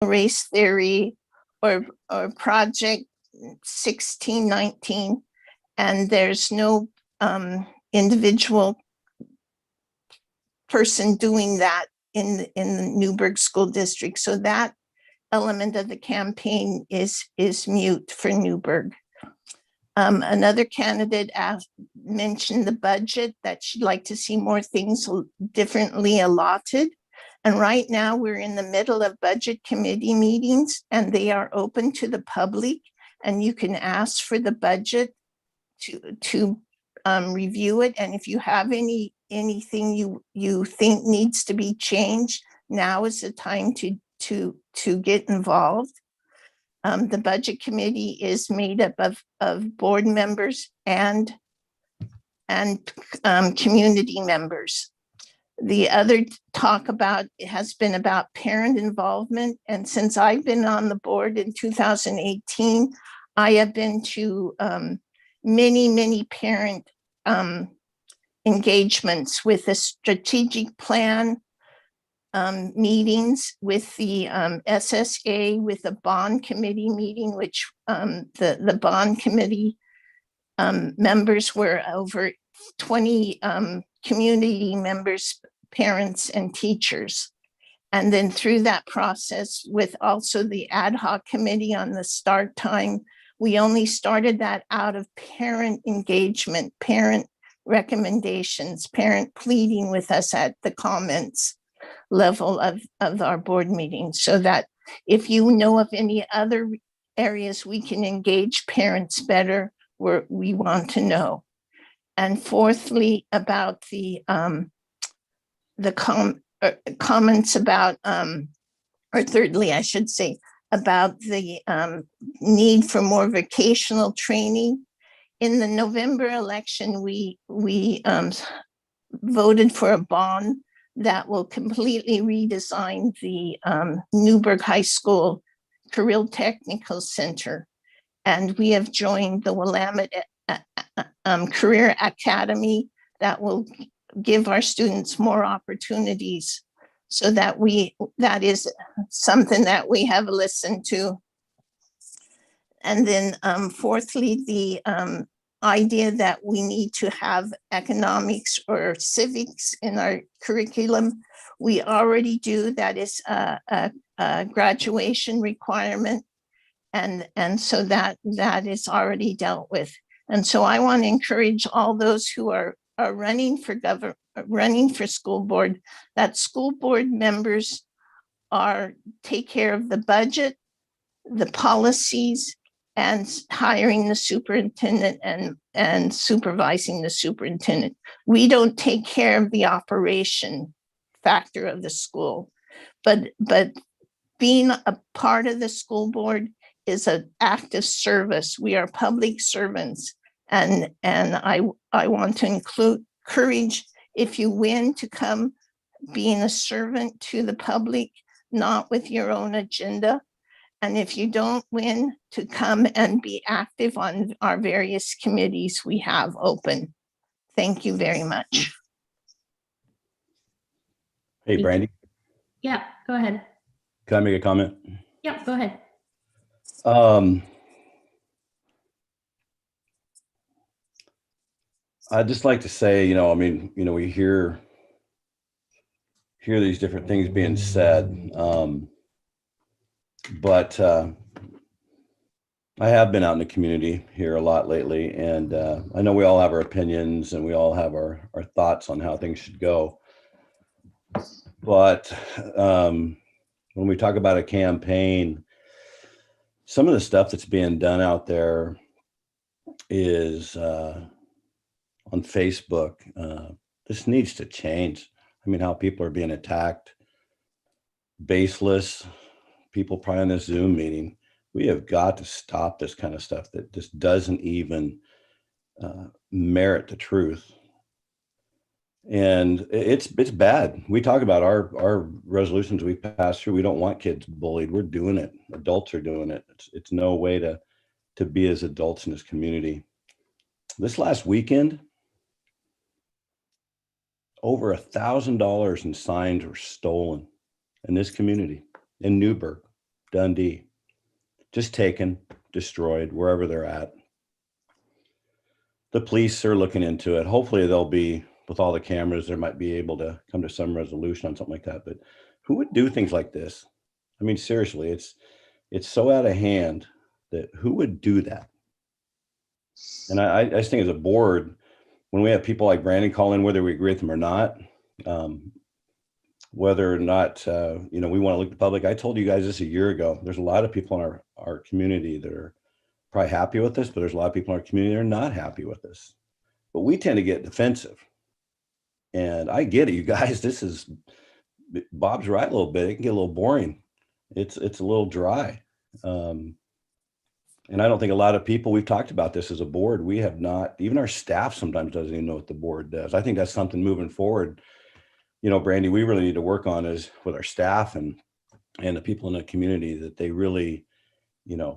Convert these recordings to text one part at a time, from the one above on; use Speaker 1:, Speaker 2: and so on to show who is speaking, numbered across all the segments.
Speaker 1: race theory or project 1619, and there's no individual person doing that in the Newberg School District. So that element of the campaign is mute for Newberg. Another candidate mentioned the budget, that she'd like to see more things differently allotted. And right now we're in the middle of budget committee meetings, and they are open to the public, and you can ask for the budget to review it. And if you have anything you think needs to be changed, now is the time to get involved. The budget committee is made up of board members and community members. The other talk has been about parent involvement. And since I've been on the board in 2018, I have been to many parent engagements with a strategic plan, meetings with the SSA, with the bond committee meeting, which the bond committee members were over 20 community members, parents, and teachers. And then through that process, with also the ad hoc committee on the start time, we only started that out of parent engagement, parent recommendations, parent pleading with us at the comments level of our board meeting, so that if you know of any other areas we can engage parents better, we want to know. And fourthly, about the comments about, or thirdly, I should say, about the need for more vocational training. In the November election, we voted for a bond that will completely redesign the Newberg High School Career Technical Center. And we have joined the Willamette Career Academy that will give our students more opportunities. So that is something that we have listened to. And then fourthly, the idea that we need to have economics or civics in our curriculum. We already do. That is a graduation requirement. And so that is already dealt with. And so I want to encourage all those who are running for school board, that school board members take care of the budget, the policies, and hiring the superintendent and supervising the superintendent. We don't take care of the operation factor of the school, but being a part of the school board is an act of service. We are public servants, and I want to encourage, if you win, to come being a servant to the public, not with your own agenda. And if you don't win, to come and be active on our various committees we have open. Thank you very much.
Speaker 2: Hey, Brandy.
Speaker 3: Yeah, go ahead.
Speaker 2: Can I make a comment?
Speaker 3: Yeah, go ahead.
Speaker 2: I'd just like to say, we hear these different things being said. But I have been out in the community here a lot lately, and I know we all have our opinions and we all have our thoughts on how things should go. But when we talk about a campaign, some of the stuff that's being done out there is on Facebook. This needs to change. I mean, how people are being attacked, baseless. People probably on this Zoom meeting. We have got to stop this kind of stuff that just doesn't even merit the truth. And it's bad. We talk about our resolutions we passed through. We don't want kids bullied. We're doing it. Adults are doing it. It's no way to be as adults in this community. This last weekend, over $1,000 in signs were stolen in this community in Newberg. Dundee, just taken, destroyed, wherever they're at. The police are looking into it. Hopefully they'll be, with all the cameras, there might be able to come to some resolution on something like that. But who would do things like this? I mean, seriously, it's so out of hand that who would do that? And I just think as a board, when we have people like Brandon call in, whether we agree with them or not, whether or not, we want to look at the public. I told you guys this a year ago. There's a lot of people in our community that are probably happy with this, but there's a lot of people in our community that are not happy with this. But we tend to get defensive. And I get it, you guys. Bob's right a little bit. It can get a little boring. It's a little dry. And I don't think a lot of people, we've talked about this as a board, we have not, even our staff sometimes doesn't even know what the board does. I think that's something moving forward, Brandy, we really need to work on is with our staff and the people in the community, that they really,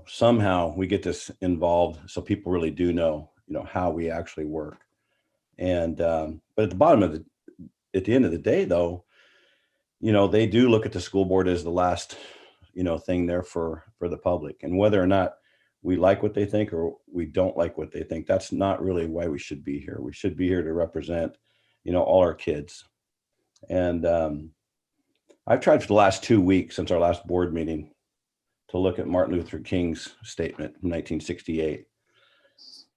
Speaker 2: somehow we get this involved so people really do know, how we actually work. And, but at the end of the day, though, they do look at the school board as the last, thing there for the public. And whether or not we like what they think or we don't like what they think, that's not really why we should be here. We should be here to represent, all our kids. And I've tried for the last 2 weeks since our last board meeting to look at Martin Luther King's statement from 1968.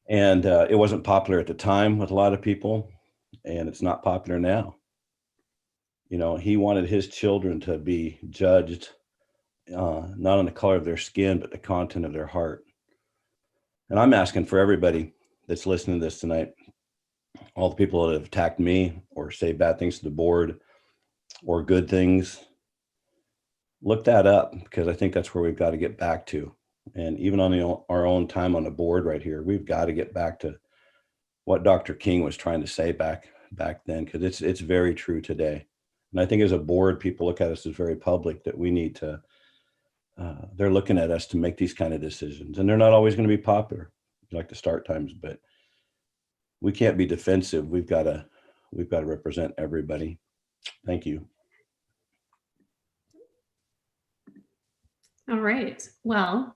Speaker 2: And it wasn't popular at the time with a lot of people, and it's not popular now. He wanted his children to be judged not on the color of their skin, but the content of their heart. And I'm asking for everybody that's listening to this tonight, all the people that have attacked me or say bad things to the board or good things, look that up, because I think that's where we've got to get back to. And even on our own time on the board right here, we've got to get back to what Dr. King was trying to say back then, because it's very true today. And I think as a board, people look at us as very public, that we need to, they're looking at us to make these kind of decisions, and they're not always going to be popular, like the start times, but we can't be defensive. We've got to represent everybody. Thank you.
Speaker 3: All right. Well,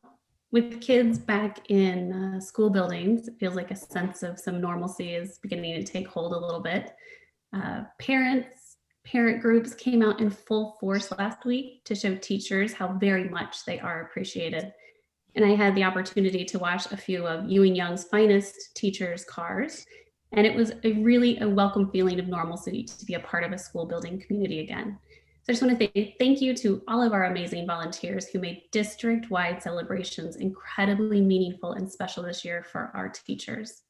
Speaker 3: with kids back in school buildings, it feels like a sense of some normalcy is beginning to take hold a little bit. Parent groups came out in full force last week to show teachers how very much they are appreciated. And I had the opportunity to watch a few of Ewing Young's finest teachers' cars. And it was a welcome feeling of normalcy to be a part of a school building community again. So I just want to say thank you to all of our amazing volunteers who made district-wide celebrations incredibly meaningful and special this year for our teachers.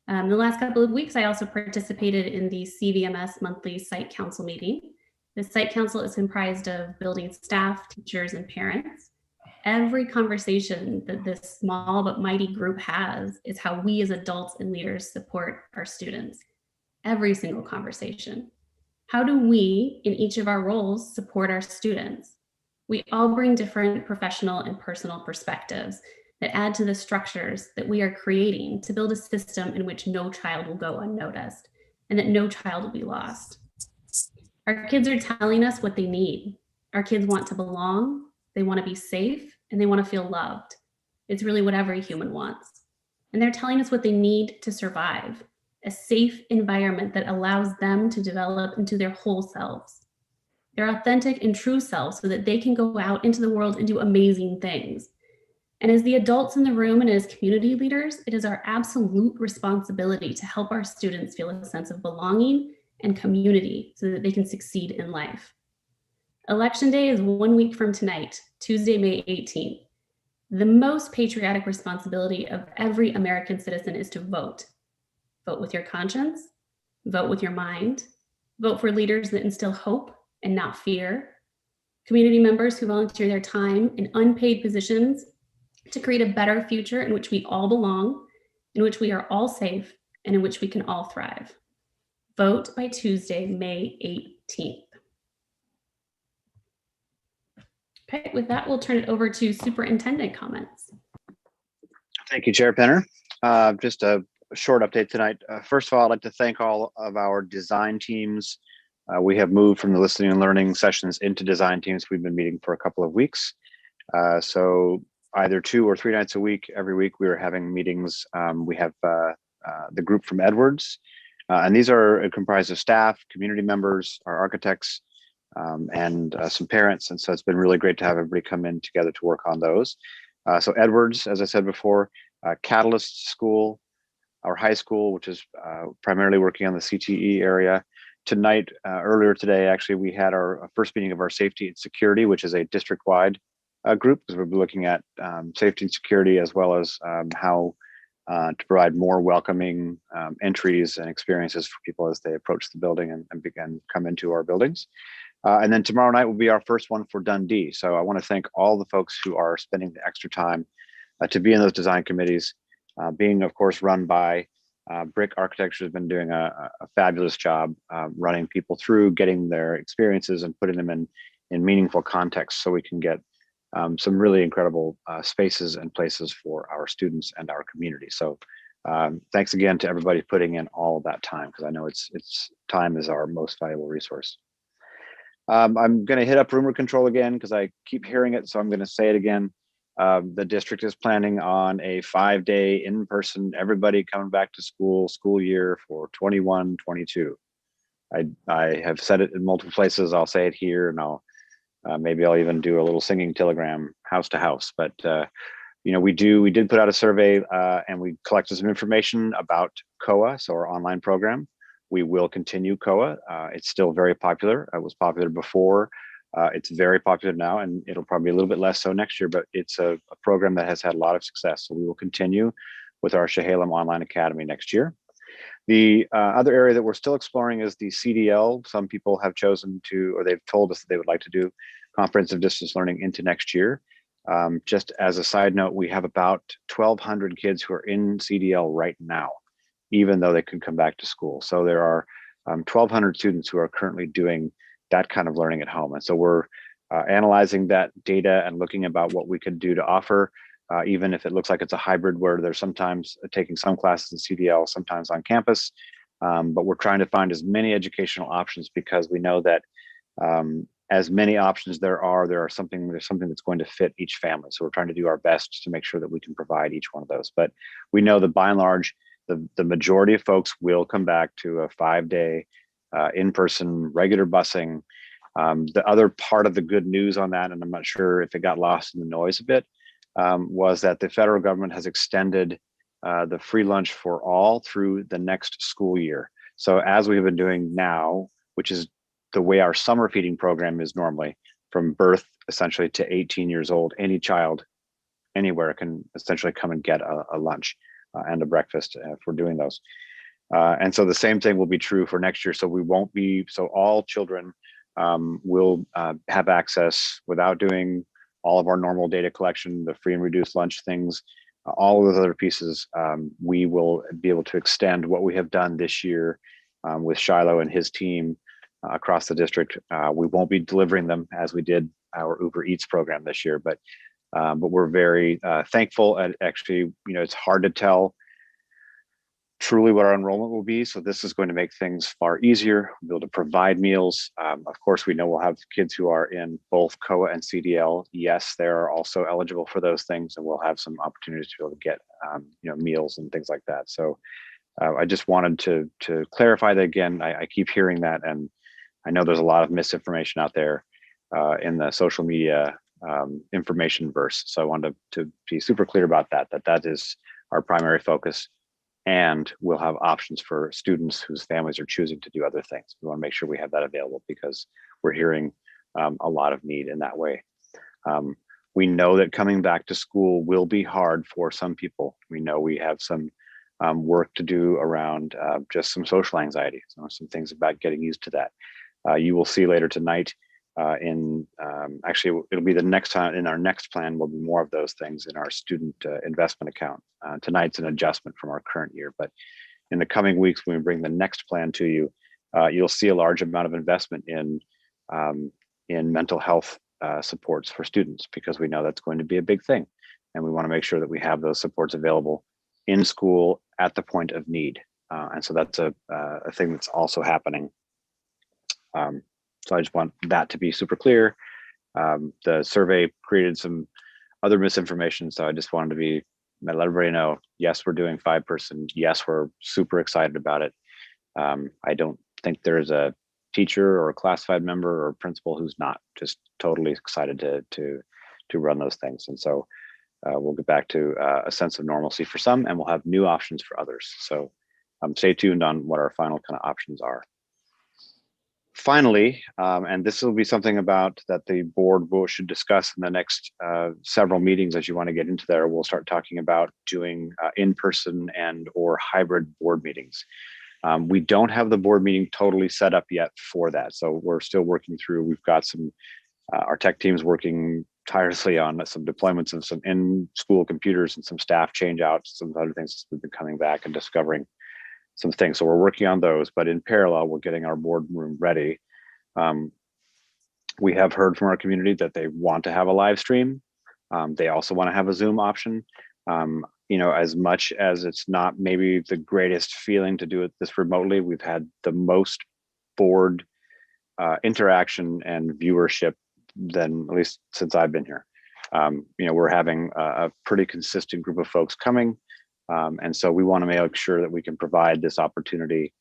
Speaker 3: The last couple of weeks, I also participated in the CVMS monthly site council meeting. The site council is comprised of building staff, teachers, and parents. Every conversation that this small but mighty group has is how we as adults and leaders support our students. Every single conversation. How do we, in each of our roles, support our students? We all bring different professional and personal perspectives that add to the structures that we are creating to build a system in which no child will go unnoticed and that no child will be lost. Our kids are telling us what they need. Our kids want to belong, they want to be safe, and they want to feel loved. It's really what every human wants. And they're telling us what they need to survive, a safe environment that allows them to develop into their whole selves, their authentic and true selves, so that they can go out into the world and do amazing things. And as the adults in the room and as community leaders, it is our absolute responsibility to help our students feel a sense of belonging and community so that they can succeed in life. Election Day is 1 week from tonight, Tuesday, May 18th. The most patriotic responsibility of every American citizen is to vote. Vote with your conscience, vote with your mind, vote for leaders that instill hope and not fear, community members who volunteer their time in unpaid positions to create a better future in which we all belong, in which we are all safe, and in which we can all thrive. Vote by Tuesday, May 18th. Okay, with that, we'll turn it over to superintendent comments.
Speaker 4: Thank you, Chair Penner. Just a short update tonight. First of all, I'd like to thank all of our design teams. We have moved from the listening and learning sessions into design teams. We've been meeting for a couple of weeks. So either 2 or 3 nights a week, every week, we are having meetings. We have the group from Edwards, and these are comprised of staff, community members, our architects, and some parents. And so it's been really great to have everybody come in together to work on those. So Edwards, as I said before, Catalyst School, our high school, which is primarily working on the CTE area. Tonight, earlier today, actually, we had our first meeting of our safety and security, which is a district-wide group, because we'll be looking at safety and security, as well as how to provide more welcoming entries and experiences for people as they approach the building and begin come into our buildings. And then tomorrow night will be our first one for Dundee. So I want to thank all the folks who are spending the extra time to be in those design committees, being, of course, run by Brick Architecture has been doing a fabulous job running people through, getting their experiences and putting them in meaningful context, so we can get some really incredible spaces and places for our students and our community. So thanks again to everybody putting in all of that time, because I know it's time is our most valuable resource. I'm going to hit up rumor control again because I keep hearing it, so I'm going to say it again. The district is planning on a 5-day in-person, everybody coming back to school year for 21-22. I have said it in multiple places. I'll say it here, and maybe I'll even do a little singing telegram house to house. But we did put out a survey and we collected some information about COA, so our online program. We will continue COA. It's still very popular. It was popular before. It's very popular now, and it'll probably be a little bit less so next year, but it's a program that has had a lot of success. So we will continue with our Chehalem Online Academy next year. The other area that we're still exploring is the CDL. Some people have chosen to, or they've told us that they would like to do comprehensive distance learning into next year. Just as a side note, we have about 1,200 kids who are in CDL right now, even though they can come back to school. So there are 1,200 students who are currently doing that kind of learning at home. And so we're analyzing that data and looking about what we can do to offer, even if it looks like it's a hybrid where they're sometimes taking some classes in CDL, sometimes on campus. But we're trying to find as many educational options, because we know that as many options there's something that's going to fit each family. So we're trying to do our best to make sure that we can provide each one of those. But we know that by and large, the majority of folks will come back to a 5-day in-person regular busing. The other part of the good news on that, and I'm not sure if it got lost in the noise a bit, was that the federal government has extended the free lunch for all through the next school year. So as we've been doing now, which is the way our summer feeding program is normally, from birth essentially to 18 years old, any child anywhere can essentially come and get a lunch and a breakfast if we're doing those. And so the same thing will be true for next year. So all children will have access without doing all of our normal data collection, the free and reduced lunch things, all of those other pieces. We will be able to extend what we have done this year with Shiloh and his team across the district. We won't be delivering them as we did our Uber Eats program this year, but we're very thankful. And actually, it's hard to tell truly what our enrollment will be. So this is going to make things far easier. We'll be able to provide meals. Of course, we know we'll have kids who are in both COA and CDL. Yes, they're also eligible for those things, and we'll have some opportunities to be able to get meals and things like that. So I just wanted to clarify that again. I keep hearing that, and I know there's a lot of misinformation out there in the social media information verse. So I wanted to be super clear about that is our primary focus. And we'll have options for students whose families are choosing to do other things. We want to make sure we have that available, because we're hearing a lot of need in that way. We know that coming back to school will be hard for some people. We know we have some work to do around just some social anxiety, some things about getting used to that. You will see later tonight actually it'll be the next time in our next plan will be more of those things in our student investment account. Tonight's an adjustment from our current year, but in the coming weeks when we bring the next plan to you, you'll see a large amount of investment in mental health supports for students, because we know that's going to be a big thing, and we want to make sure that we have those supports available in school at the point of need. And so that's a thing that's also happening. So I just want that to be super clear. The survey created some other misinformation, so I just wanted to let everybody know, yes, we're doing 5-person. Yes, we're super excited about it. I don't think there's a teacher or a classified member or principal who's not just totally excited to run those things. And so we'll get back to a sense of normalcy for some, and we'll have new options for others. So stay tuned on what our final kind of options are. Finally, and this will be something about that the board should discuss in the next several meetings as you want to get into there. We'll start talking about doing in-person and or hybrid board meetings. We don't have the board meeting totally set up yet for that. So we're still working through, we've got some, our tech team's working tirelessly on some deployments of some in-school computers and some staff change outs, some other things we've been coming back and discovering some things. So we're working on those, but in parallel, we're getting our boardroom ready. We have heard from our community that they want to have a live stream. They also want to have a Zoom option. You know, as much as it's not maybe the greatest feeling to do this remotely, we've had the most board interaction and viewership than at least since I've been here. You know, we're having a pretty consistent group of folks coming. And so we want to make sure that we can provide this opportunity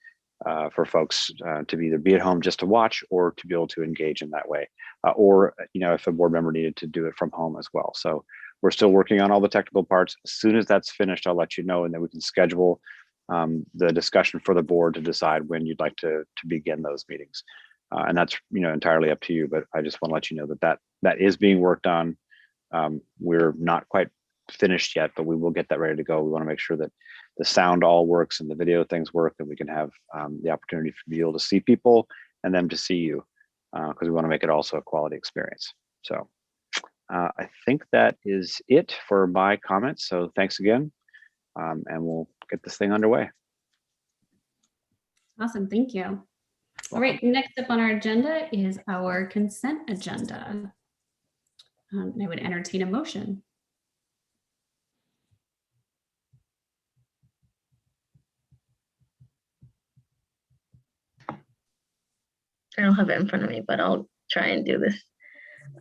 Speaker 4: for folks to either be at home just to watch or to be able to engage in that way. Or, you know, if a board member needed to do it from home as well. So we're still working on all the technical parts. As soon as that's finished, I'll let you know, and then we can schedule the discussion for the board to decide when you'd like to begin those meetings. And that's, you know, entirely up to you, but I just want to let you know that is being worked on. We're not quite finished yet, but we will get that ready to go. We want to make sure that the sound all works and the video things work, and we can have the opportunity to be able to see people and them to see you, because we want to make it also a quality experience. So I think that is it for my comments. So thanks again, and we'll get this thing underway.
Speaker 3: Awesome, thank you. All right, next up on our agenda is our consent agenda. I would entertain a motion.
Speaker 5: I don't have it in front of me, but I'll try and do this.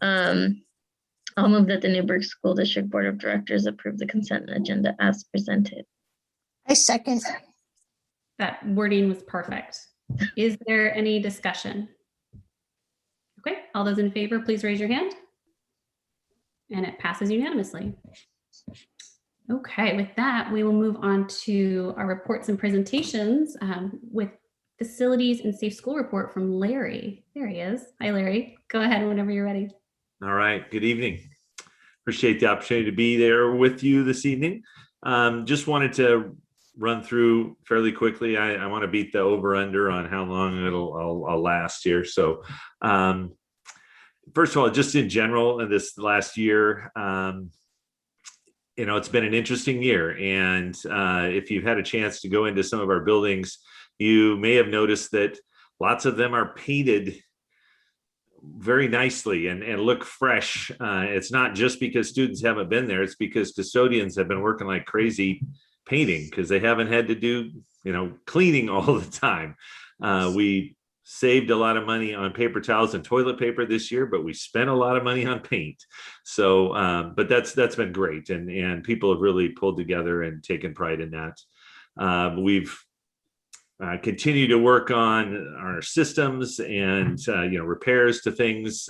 Speaker 5: I'll move that the Newberg School District Board of Directors approve the consent agenda as presented.
Speaker 1: I second.
Speaker 3: That wording was perfect. Is there any discussion? Okay, all those in favor, please raise your hand. And it passes unanimously. Okay, with that, we will move on to our reports and presentations with Facilities and Safe School Report from Larry. There he is. Hi, Larry. Go ahead whenever you're ready.
Speaker 6: All right, good evening. Appreciate the opportunity to be there with you this evening. Just wanted to run through fairly quickly. I want to beat the over under on how long I'll last here. So first of all, just in general, in this last year, you know, it's been an interesting year. And if you've had a chance to go into some of our buildings, you may have noticed that lots of them are painted very nicely and look fresh. It's not just because students haven't been there, it's because custodians have been working like crazy painting because they haven't had to do, you know, cleaning all the time. We saved a lot of money on paper towels and toilet paper this year, but we spent a lot of money on paint. So, but that's been great. And people have really pulled together and taken pride in that. We've continue to work on our systems and you know, repairs to things.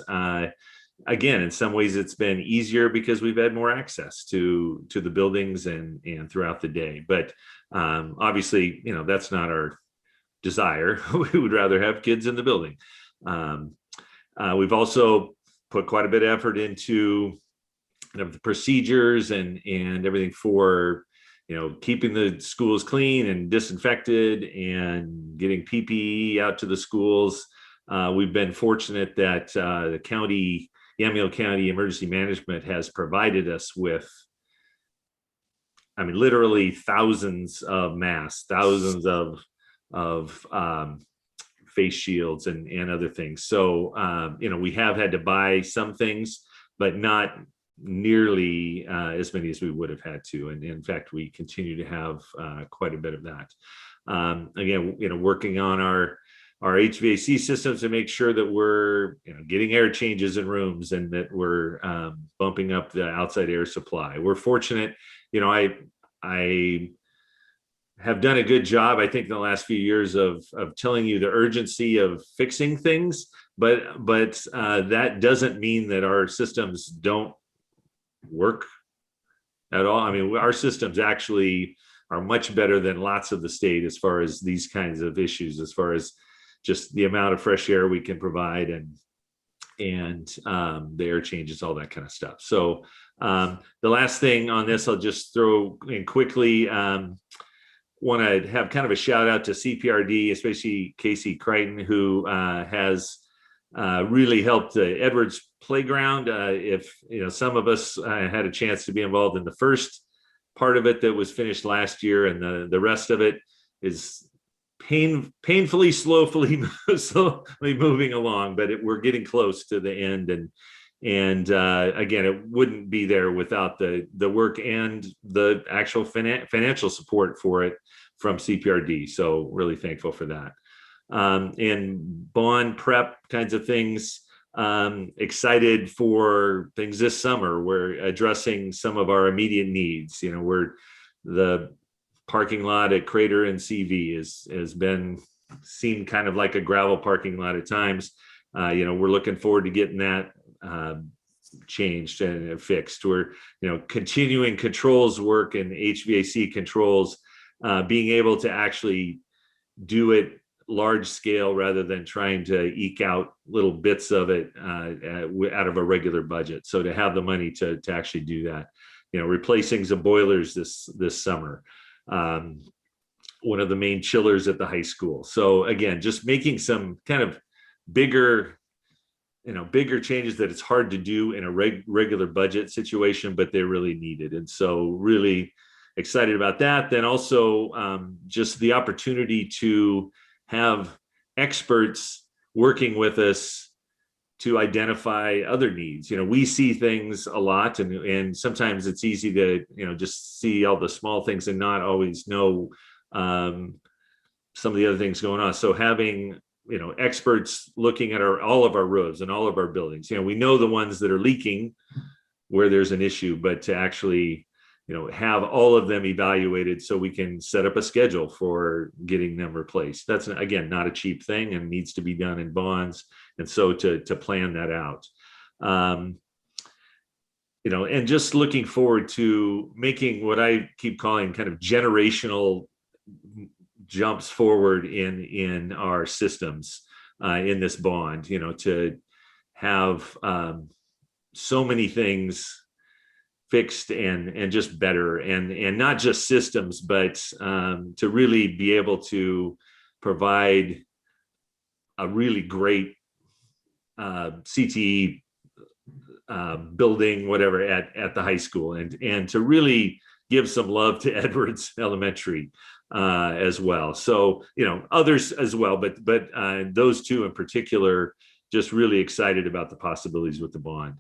Speaker 6: Again, in some ways it's been easier because we've had more access to the buildings and throughout the day. But obviously, you know, that's not our desire. We would rather have kids in the building. We've also put quite a bit of effort into the procedures and everything for, you know, keeping the schools clean and disinfected and getting PPE out to the schools. We've been fortunate that the county, Yamhill County Emergency Management has provided us with, I mean, literally thousands of masks, thousands of face shields and other things. So, you know, we have had to buy some things, but not nearly as many as we would have had to. And in fact, we continue to have quite a bit of that. Again, you know, working on our HVAC systems to make sure that we're getting air changes in rooms and that we're bumping up the outside air supply. We're fortunate, I have done a good job, I think, in the last few years of telling you the urgency of fixing things, but that doesn't mean that our systems don't work at all. I mean, our systems actually are much better than lots of the state as far as these kinds of issues, as far as just the amount of fresh air we can provide and the air changes, all that kind of stuff. So the last thing on this, I'll just throw in quickly. Want to have kind of a shout out to CPRD, especially Casey Crichton, who has really helped the Edwards Playground. If some of us had a chance to be involved in the first part of it that was finished last year, and the rest of it is painfully slowly moving along, but we're getting close to the end. And again, it wouldn't be there without the work and the actual financial support for it from CPRD. So really thankful for that. And bond prep kinds of things. Excited for things this summer. We're addressing some of our immediate needs. We're the parking lot at Crater and CV has been seen kind of like a gravel parking lot at times. We're looking forward to getting that changed and fixed. We're continuing controls work and HVAC controls, being able to actually do it large scale rather than trying to eke out little bits of it out of a regular budget. So to have the money to actually do that, replacing some boilers this summer, one of the main chillers at the high school. So again, just making some kind of bigger changes that it's hard to do in a regular budget situation, but they're really needed. And so really excited about that. Then also just the opportunity to have experts working with us to identify other needs. We see things a lot, and sometimes it's easy to just see all the small things and not always know some of the other things going on. So having experts looking at all of our roofs and all of our buildings, we know the ones that are leaking where there's an issue, but to actually have all of them evaluated so we can set up a schedule for getting them replaced. That's, again, not a cheap thing and needs to be done in bonds. And so to plan that out, and just looking forward to making what I keep calling kind of generational jumps forward in our systems in this bond, to have so many things fixed and just better, and not just systems, but to really be able to provide a really great CTE building, whatever, at the high school, and to really give some love to Edwards Elementary as well. So others as well, but those two in particular, just really excited about the possibilities with the bond.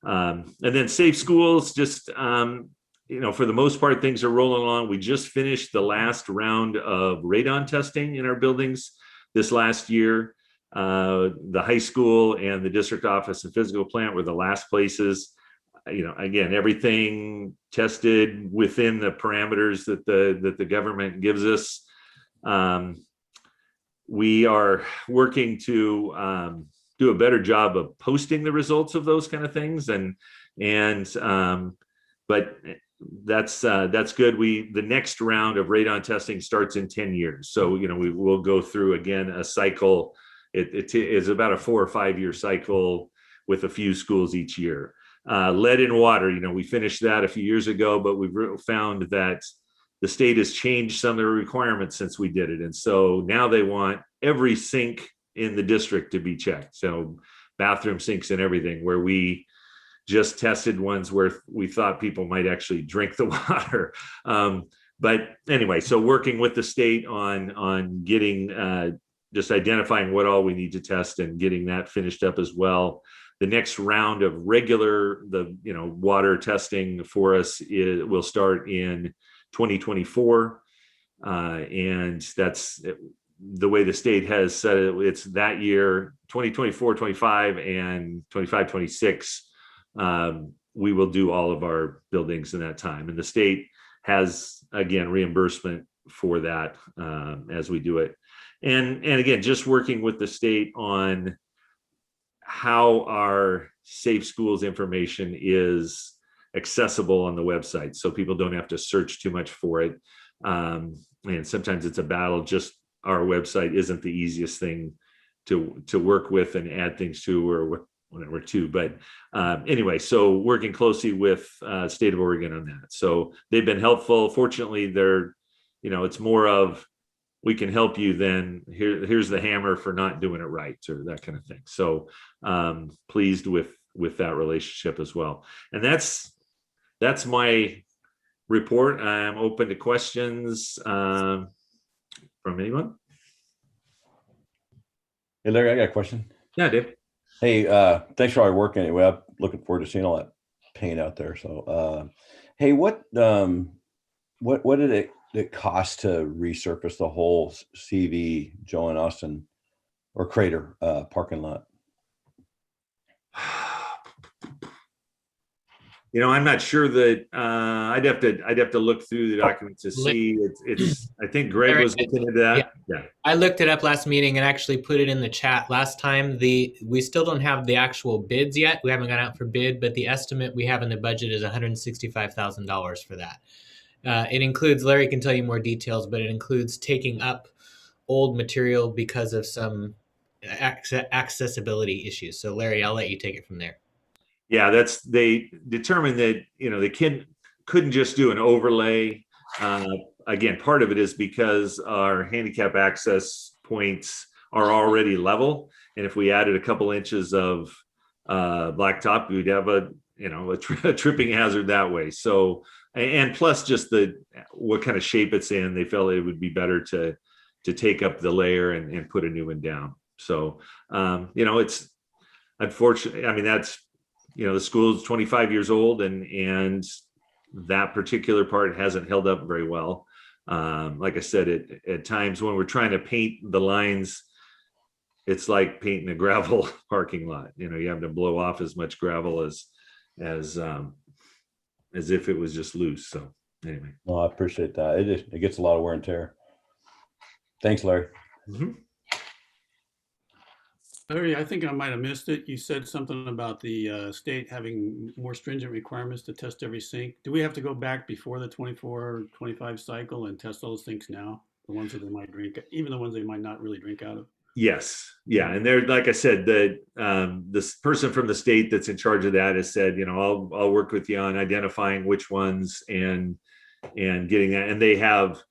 Speaker 6: And then safe schools, just, for the most part, things are rolling along. We just finished the last round of radon testing in our buildings this last year. The high school and the district office and physical plant were the last places. Again, everything tested within the parameters that the government gives us. We are working to do a better job of posting the results of those kind of things, but that's good. The next round of radon testing starts in 10 years. So, we will go through again a cycle. It is about a 4 or 5 year cycle with a few schools each year. Lead in water, we finished that a few years ago, but we've found that the state has changed some of the requirements since we did it. And so now they want every sink in the district to be checked. So bathroom sinks and everything, where we just tested ones where we thought people might actually drink the water. But anyway, so working with the state on getting, just identifying what all we need to test and getting that finished up as well. The next round of regular, water testing for us will start in 2024. And that's the way the state has said it, it's that year, 2024, 25 and 25, 26. We will do all of our buildings in that time. And the state has, again, reimbursement for that as we do it. And again, just working with the state on how our safe schools information is accessible on the website, so people don't have to search too much for it. And sometimes it's a battle. Just our website isn't the easiest thing to work with and add things to, or whatever to. But anyway, so working closely with state of Oregon on that. So they've been helpful. Fortunately, they're, it's more of, we can help you than here's the hammer for not doing it right, or that kind of thing. So pleased with that relationship as well. And that's my report. I'm open to questions from anyone.
Speaker 2: Hey, Larry, I got a question.
Speaker 6: Yeah, Dave.
Speaker 2: Hey, thanks for all your work anyway. I'm looking forward to seeing all that paint out there. So, hey, what did it cost to resurface the whole CV Joe and Austin or Crater parking lot?
Speaker 6: I'm not sure that I'd have to look through the documents to see. It's I think Greg was looking into that. Yeah.
Speaker 7: I looked it up last meeting and actually put it in the chat last time. We still don't have the actual bids yet. We haven't gone out for bid, but the estimate we have in the budget is $165,000 for that. It includes, Larry can tell you more details, but it includes taking up old material because of some accessibility issues. So Larry, I'll let you take it from there.
Speaker 6: Yeah, they determined that, the kid couldn't just do an overlay. Again, part of it is because our handicap access points are already level. And if we added a couple inches of blacktop, we'd have a tripping hazard that way. So, and plus just what kind of shape it's in, they felt it would be better to take up the layer and put a new one down. So, it's unfortunate. I mean, that's, the school is 25 years old and that particular part hasn't held up very well. Like I said, at times when we're trying to paint the lines, it's like painting a gravel parking lot. You have to blow off as much gravel as if it was just loose. So anyway.
Speaker 2: Well, I appreciate that. It gets a lot of wear and tear. Thanks, Larry.
Speaker 6: Mm-hmm.
Speaker 8: Larry, I think I might have missed it. You said something about the state having more stringent requirements to test every sink. Do we have to go back before the 24-25 cycle and test those sinks now? The ones that they might drink, even the ones they might not really drink out of?
Speaker 6: Yes. Yeah. And they're, like I said, this person from the state that's in charge of that has said, I'll work with you on identifying which ones and getting that. And they have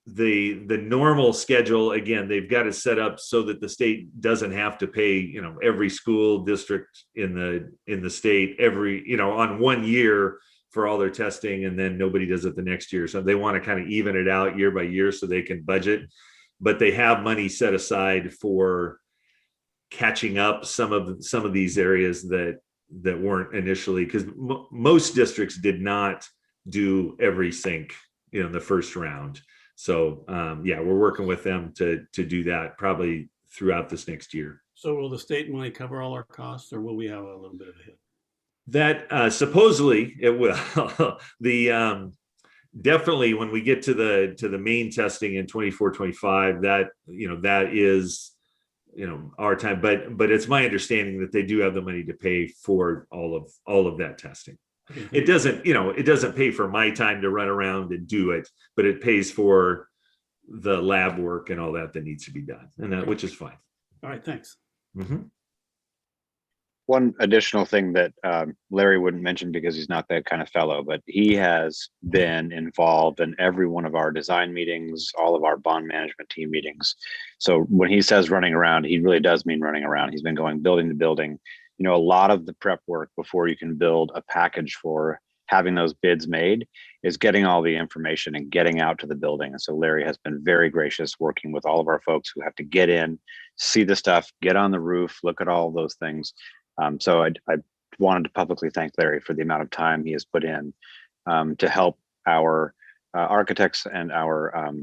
Speaker 6: the normal schedule. Again, they've got it set up so that the state doesn't have to pay, every school district in the state on 1 year for all their testing, and then nobody does it the next year. So they want to kind of even it out year by year so they can budget. But they have money set aside for catching up some of these areas that weren't initially, because most districts did not do every sink in the first round. So we're working with them to do that probably throughout this next year.
Speaker 8: So will the state money cover all our costs, or will we have a little bit of a hit?
Speaker 6: That supposedly it will. Definitely when we get to the main testing in 24-25, that is our time. But it's my understanding that they do have the money to pay for all of that testing. It doesn't pay for my time to run around and do it, but it pays for the lab work and all that needs to be done, and which is fine.
Speaker 8: All right, thanks.
Speaker 6: Mm-hmm.
Speaker 4: One additional thing that Larry wouldn't mention because he's not that kind of fellow, but he has been involved in every one of our design meetings, all of our bond management team meetings. So when he says running around, he really does mean running around. He's been going building to building. A lot of the prep work before you can build a package for having those bids made is getting all the information and getting out to the building. And so Larry has been very gracious working with all of our folks who have to get in, see the stuff, get on the roof, look at all those things. So I wanted to publicly thank Larry for the amount of time he has put in to help our architects and our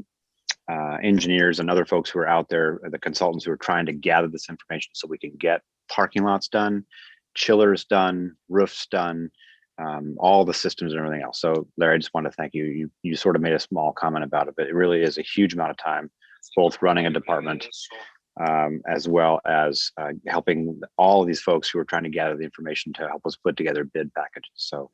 Speaker 4: engineers and other folks who are out there, the consultants who are trying to gather this information so we can get parking lots done, chillers done, roofs done, all the systems and everything else. So Larry, I just want to thank you. You sort of made a small comment about it, but it really is a huge amount of time, both running a department as well as helping all of these folks who are trying to gather the information to help us put together bid packages. So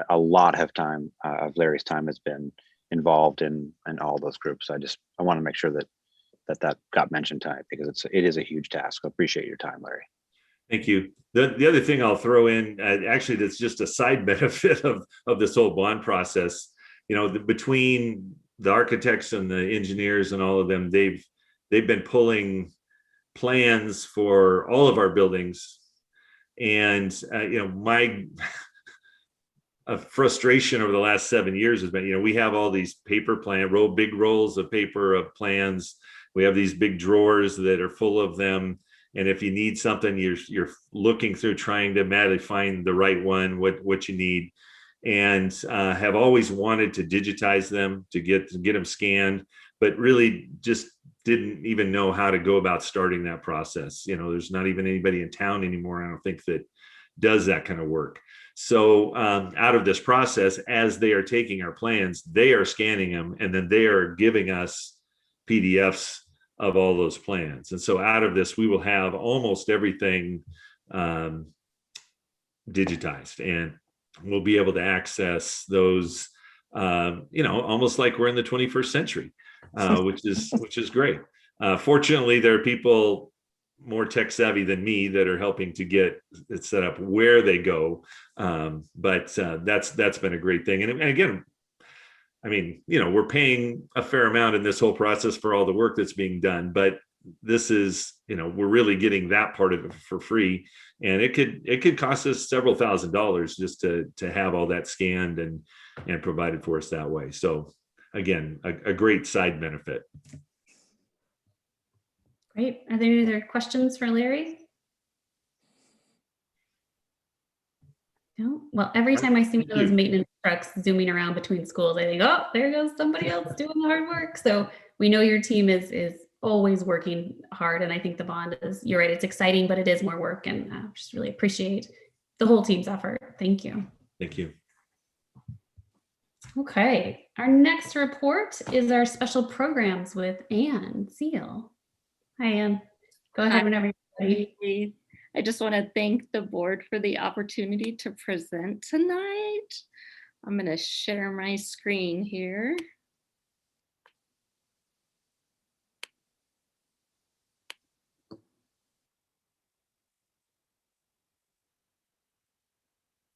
Speaker 4: a lot of time of Larry's time has been involved in all those groups. I want to make sure that got mentioned tonight because it is a huge task. I appreciate your time, Larry.
Speaker 6: Thank you. The other thing I'll throw in, actually, that's just a side benefit of this whole bond process. You know, between the architects and the engineers and all of them, they've been pulling plans for all of our buildings, and you know, my frustration over the last 7 years has been, you know, we have all these paper big rolls of paper of plans. We have these big drawers that are full of them. And if you need something, you're looking through trying to madly find the right one, what you need, and have always wanted to digitize them to get them scanned, but really just didn't even know how to go about starting that process. You know, there's not even anybody in town anymore, I don't think, that does that kind of work. So out of this process, as they are taking our plans, they are scanning them, and then they are giving us PDFs of all those plans. And so out of this, we will have almost everything digitized, and we'll be able to access those, you know, almost like we're in the 21st century, which is great. Fortunately, there are people more tech savvy than me that are helping to get it set up where they go. But that's been a great thing. And again, I mean, you know, we're paying a fair amount in this whole process for all the work that's being done, but this is, you know, we're really getting that part of it for free. And it could cost us several $1,000s just to have all that scanned and provided for us that way. So again, a great side benefit.
Speaker 3: Great. Are there any other questions for Larry? No? Well, every time I see one of those maintenance trucks zooming around between schools, I think, oh, there goes somebody else doing the hard work. So we know your team is always working hard. And I think the bond is, you're right, it's exciting, but it is more work. And just really appreciate the whole team's effort. Thank you.
Speaker 6: Thank you.
Speaker 3: Okay. Our next report is our special programs with Ann Seal. Hi, Ann. Go ahead whenever you're ready.
Speaker 9: I just want to thank the board for the opportunity to present tonight. I'm going to share my screen here.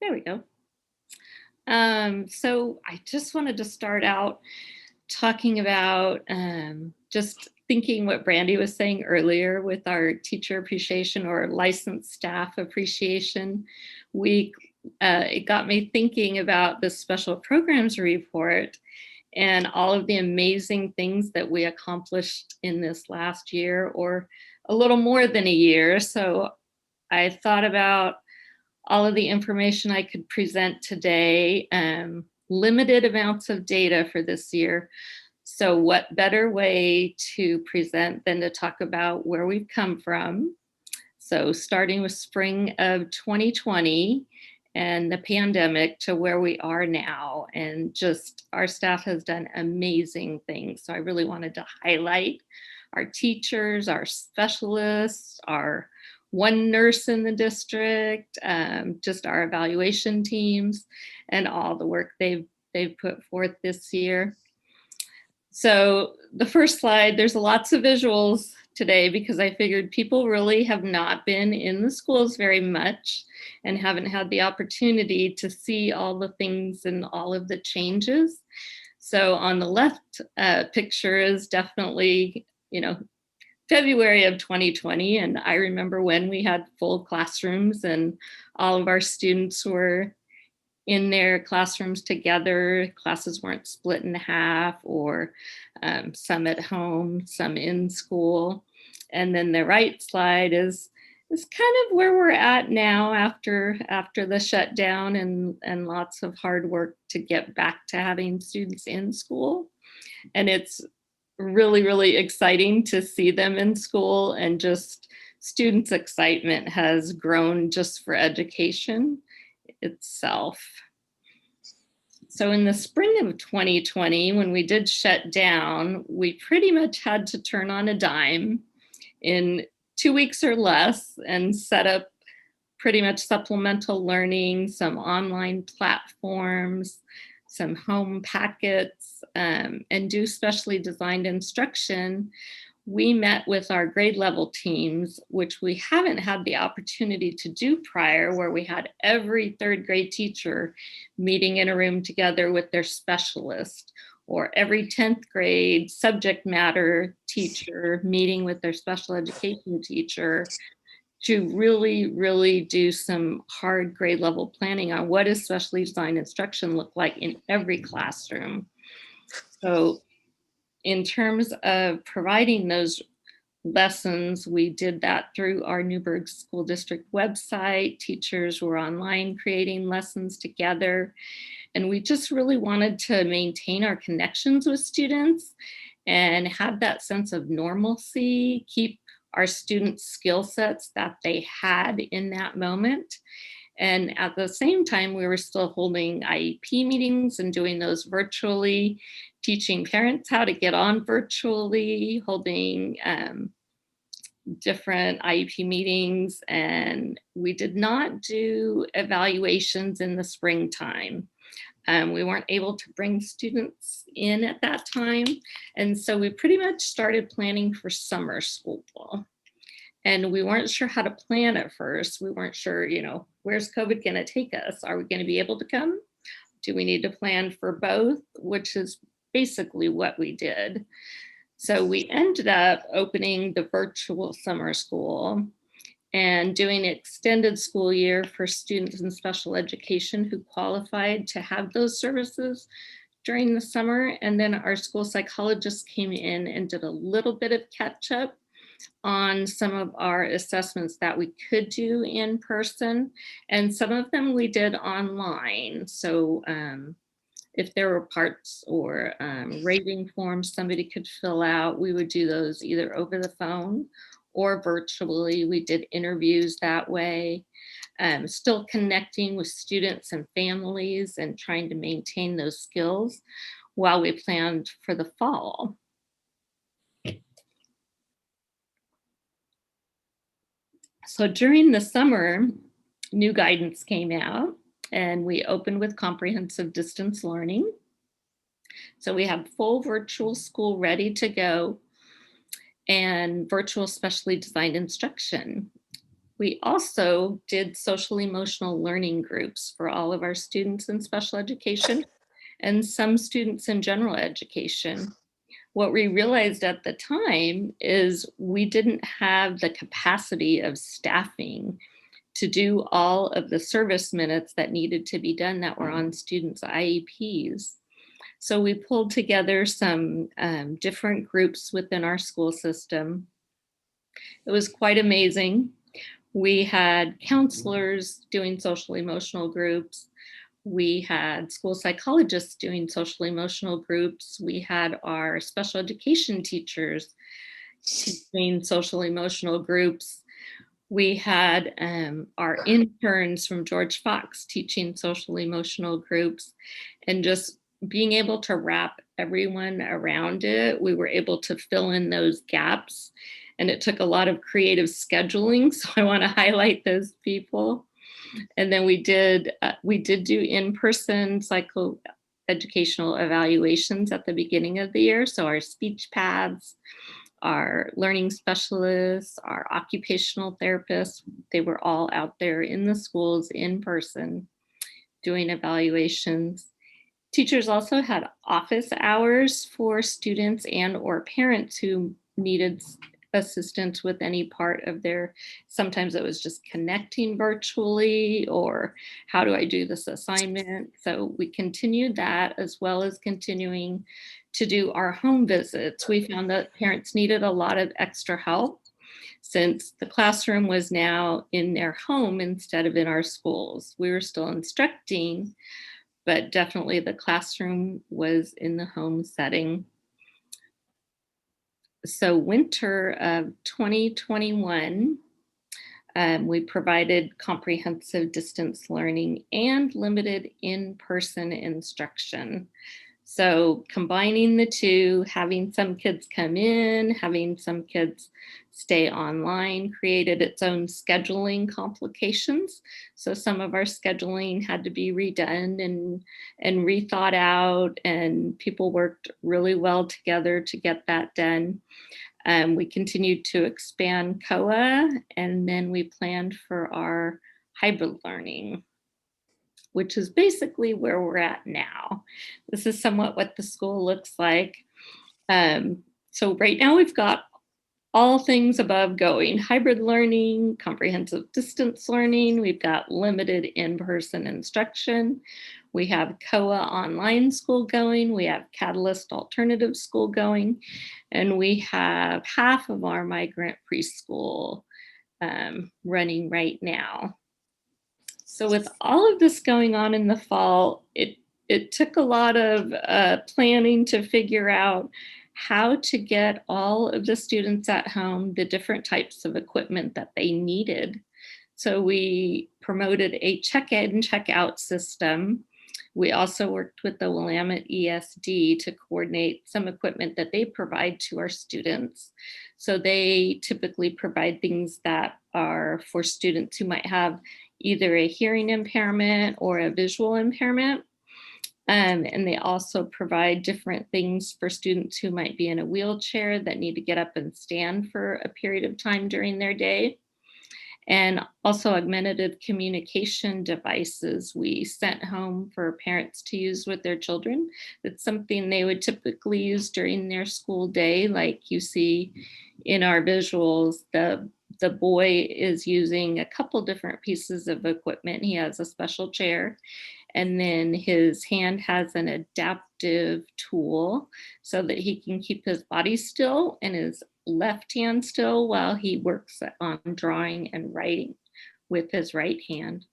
Speaker 9: There we go. So I just wanted to start out talking about just thinking what Brandy was saying earlier with our teacher appreciation or licensed staff appreciation week. It got me thinking about the special programs report and all of the amazing things that we accomplished in this last year, or a little more than a year. So I thought about all of the information I could present today, limited amounts of data for this year. So what better way to present than to talk about where we've come from? So starting with spring of 2020 and the pandemic to where we are now, and just our staff has done amazing things. So I really wanted to highlight our teachers, our specialists, our one nurse in the district, just our evaluation teams and all the work they've put forth this year. So the first slide, there's lots of visuals today because I figured people really have not been in the schools very much and haven't had the opportunity to see all the things and all of the changes. So on the left picture is definitely, you know, February of 2020. And I remember when we had full classrooms and all of our students were in their classrooms together. Classes weren't split in half, or some at home, some in school. And then the right slide is kind of where we're at now after the shutdown and lots of hard work to get back to having students in school. And it's really, really exciting to see them in school, and just students' excitement has grown just for education itself. So in the spring of 2020, when we did shut down, we pretty much had to turn on a dime in 2 weeks or less and set up pretty much supplemental learning, some online platforms, some home packets, and do specially designed instruction. We met with our grade level teams, which we haven't had the opportunity to do prior, where we had every third grade teacher meeting in a room together with their specialist, or every 10th grade subject matter teacher meeting with their special education teacher, to really, really do some hard grade level planning on what does specially designed instruction look like in every classroom. So in terms of providing those lessons, we did that through our Newberg School District website. Teachers were online creating lessons together. And we just really wanted to maintain our connections with students and have that sense of normalcy, keep our students' skill sets that they had in that moment. And at the same time, we were still holding IEP meetings and doing those virtually, teaching parents how to get on virtually, holding different IEP meetings. And we did not do evaluations in the springtime. We weren't able to bring students in at that time. And so we pretty much started planning for summer school. And we weren't sure how to plan at first. We weren't sure, where's COVID going to take us? Are we going to be able to come? Do we need to plan for both? Which is basically what we did. So we ended up opening the virtual summer school and doing an extended school year for students in special education who qualified to have those services during the summer. And then our school psychologists came in and did a little bit of catch up on some of our assessments that we could do in person. And some of them we did online. So if there were parts or rating forms somebody could fill out, we would do those either over the phone or virtually. We did interviews that way, still connecting with students and families and trying to maintain those skills while we planned for the fall. So during the summer, new guidance came out and we opened with comprehensive distance learning. So we have full virtual school ready to go and virtual specially designed instruction. We also did social emotional learning groups for all of our students in special education and some students in general education. What we realized at the time is we didn't have the capacity of staffing to do all of the service minutes that needed to be done that were on students' IEPs. So we pulled together some different groups within our school system. It was quite amazing. We had counselors doing social emotional groups. We had school psychologists doing social emotional groups. We had our special education teachers teaching social emotional groups. We had our interns from George Fox teaching social emotional groups, and just being able to wrap everyone around it. We were able to fill in those gaps, and it took a lot of creative scheduling. So I want to highlight those people. And then we did do in-person psychoeducational evaluations at the beginning of the year. So our speech paths, our learning specialists, our occupational therapists, they were all out there in the schools in person doing evaluations. Teachers also had office hours for students and or parents who needed assistance with any part of their, sometimes it was just connecting virtually, or how do I do this assignment? So we continued that, as well as continuing to do our home visits. We found that parents needed a lot of extra help since the classroom was now in their home instead of in our schools. We were still instructing, but definitely the classroom was in the home setting. So winter of 2021, we provided comprehensive distance learning and limited in-person instruction. So combining the two, having some kids come in, having some kids stay online, created its own scheduling complications. So some of our scheduling had to be redone and rethought out, and people worked really well together to get that done. We continued to expand COA, and then we planned for our hybrid learning, which is basically where we're at now. This is somewhat what the school looks like. So right now we've got all things above going: hybrid learning, comprehensive distance learning. We've got limited in-person instruction. We have COA online school going. We have Catalyst alternative school going. And we have half of our migrant preschool running right now. So with all of this going on in the fall, it took a lot of planning to figure out how to get all of the students at home the different types of equipment that they needed. So we promoted a check-in, check-out system. We also worked with the Willamette ESD to coordinate some equipment that they provide to our students. So they typically provide things that are for students who might have either a hearing impairment or a visual impairment. And they also provide different things for students who might be in a wheelchair that need to get up and stand for a period of time during their day. And also augmentative communication devices we sent home for parents to use with their children. It's something they would typically use during their school day. Like you see in our visuals, the boy is using a couple different pieces of equipment. He has a special chair, and then his hand has an adaptive tool so that he can keep his body still and his left hand still while he works on drawing and writing with his right hand.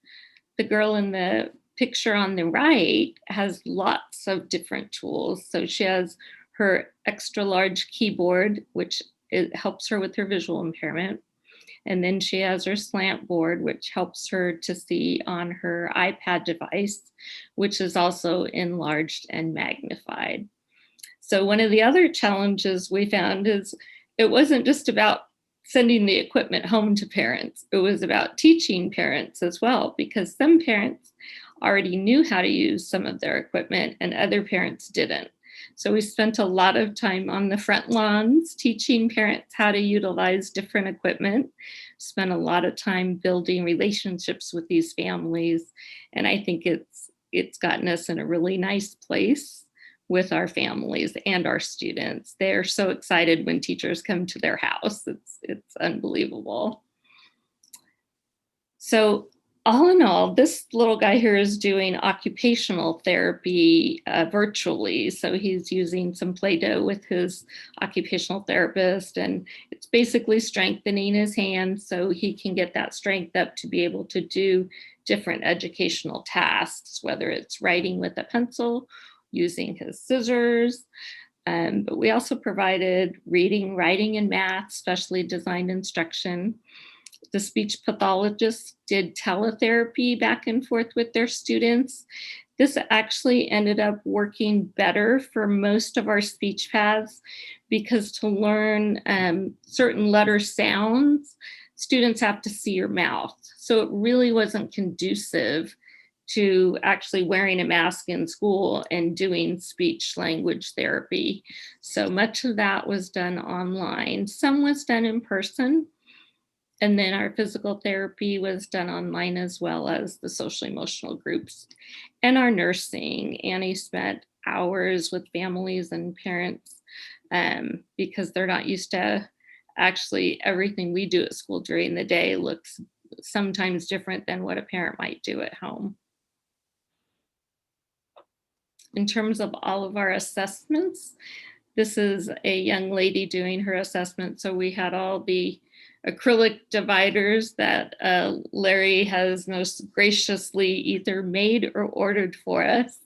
Speaker 9: The girl in the picture on the right has lots of different tools. So she has her extra large keyboard, which helps her with her visual impairment. And then she has her slant board, which helps her to see on her iPad device, which is also enlarged and magnified. So one of the other challenges we found is it wasn't just about sending the equipment home to parents. It was about teaching parents as well, because some parents already knew how to use some of their equipment and other parents didn't. So we spent a lot of time on the front lawns teaching parents how to utilize different equipment, spent a lot of time building relationships with these families. And I think it's gotten us in a really nice place with our families and our students. They're so excited when teachers come to their house. It's unbelievable. So all in all, this little guy here is doing occupational therapy virtually. So he's using some Play-Doh with his occupational therapist, and it's basically strengthening his hands so he can get that strength up to be able to do different educational tasks, whether it's writing with a pencil, using his scissors. But we also provided reading, writing, and math, specially designed instruction. The speech pathologists did teletherapy back and forth with their students. This actually ended up working better for most of our speech paths because to learn certain letter sounds, students have to see your mouth. So it really wasn't conducive to actually wearing a mask in school and doing speech language therapy. So much of that was done online. Some was done in person. And then our physical therapy was done online, as well as the social emotional groups and our nursing. Annie spent hours with families and parents because they're not used to actually everything we do at school during the day looks sometimes different than what a parent might do at home. In terms of all of our assessments, this is a young lady doing her assessment. So we had all the acrylic dividers that Larry has most graciously either made or ordered for us.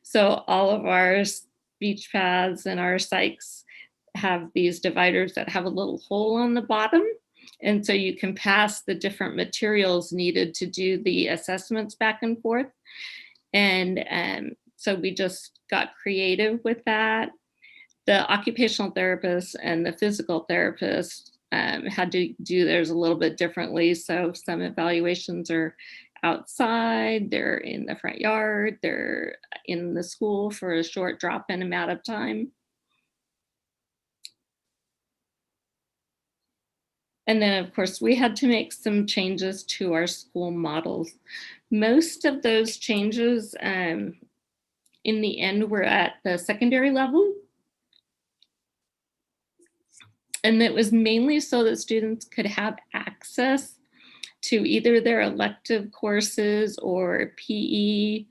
Speaker 9: So all of our speech paths and our psychs have these dividers that have a little hole on the bottom. And so you can pass the different materials needed to do the assessments back and forth. And so we just got creative with that. The occupational therapist and the physical therapist had to do theirs a little bit differently. So some evaluations are outside, they're in the front yard, they're in the school for a short drop-in amount of time. And then, of course, we had to make some changes to our school models. Most of those changes in the end were at the secondary level. And it was mainly so that students could have access to either their elective courses or PE,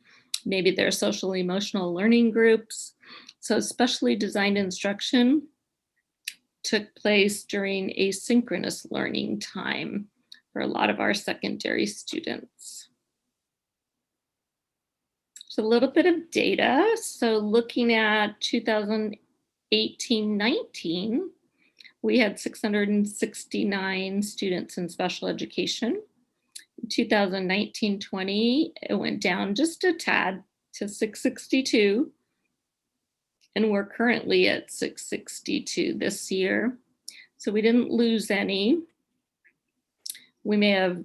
Speaker 9: maybe their social emotional learning groups. So specially designed instruction took place during asynchronous learning time for a lot of our secondary students. So a little bit of data. So looking at 2018-19, we had 669 students in special education. 2019-20, it went down just a tad to 662. And we're currently at 662 this year. So we didn't lose any. We may have,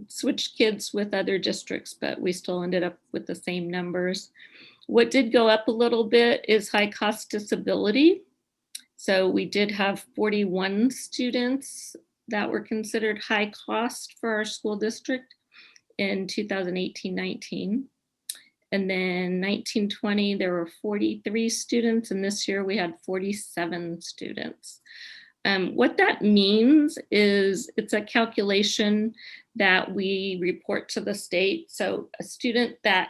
Speaker 9: switched kids with other districts, but we still ended up with the same numbers. What did go up a little bit is high cost disability. So we did have 41 students that were considered high cost for our school district in 2018-19. And then 19-20, there were 43 students, and this year we had 47 students. What that means is it's a calculation that we report to the state. So a student that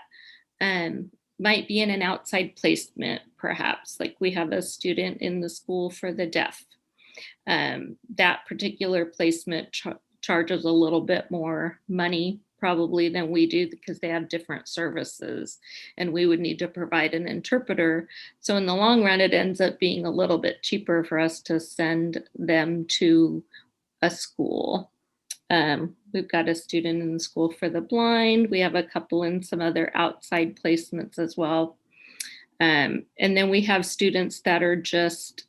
Speaker 9: might be in an outside placement, perhaps, like we have a student in the school for the deaf. That particular placement charges a little bit more money probably than we do because they have different services and we would need to provide an interpreter. So in the long run, it ends up being a little bit cheaper for us to send them to a school. We've got a student in the school for the blind. We have a couple in some other outside placements as well. And then we have students that are just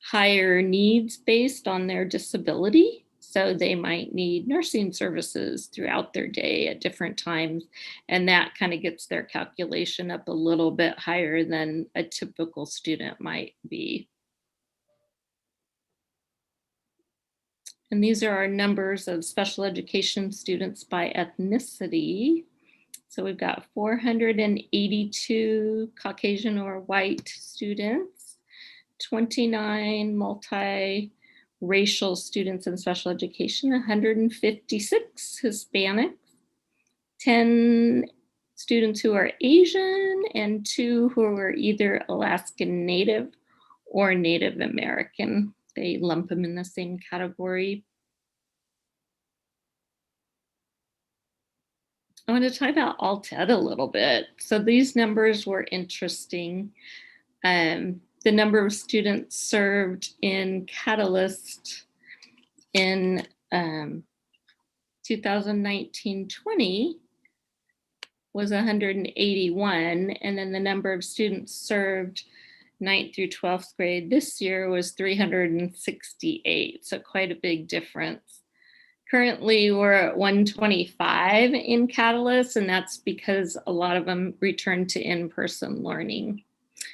Speaker 9: higher needs based on their disability. So they might need nursing services throughout their day at different times. And that kind of gets their calculation up a little bit higher than a typical student might be. And these are our numbers of special education students by ethnicity. So we've got 482 Caucasian or white students, 29 multi-racial students in special education, 156 Hispanics, 10 students who are Asian, and 2 who are either Alaskan Native or Native American. They lump them in the same category. I want to talk about Alt-Ed a little bit. So these numbers were interesting. The number of students served in Catalyst in 2019-20 was 181, and then the number of students served 9th through 12th grade this year was 368, so quite a big difference. Currently, we're at 125 in Catalyst, and that's because a lot of them returned to in-person learning.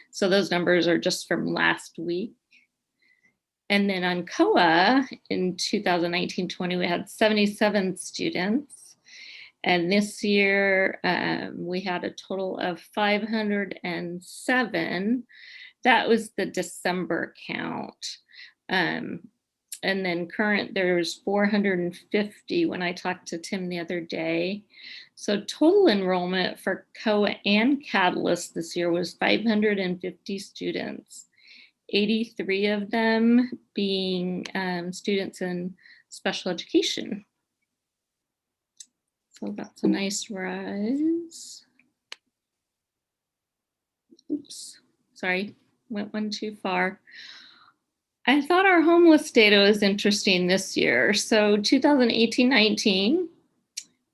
Speaker 9: So those numbers are just from last week. And then on COA in 2019-20, we had 77 students. And this year, we had a total of 507. That was the December count. And then current, there's 450 when I talked to Tim the other day. So total enrollment for COA and Catalyst this year was 550 students, 83 of them being students in special education. So that's a nice rise. Oops, sorry. went one too far. I thought our homeless data was interesting this year. So 2018-19,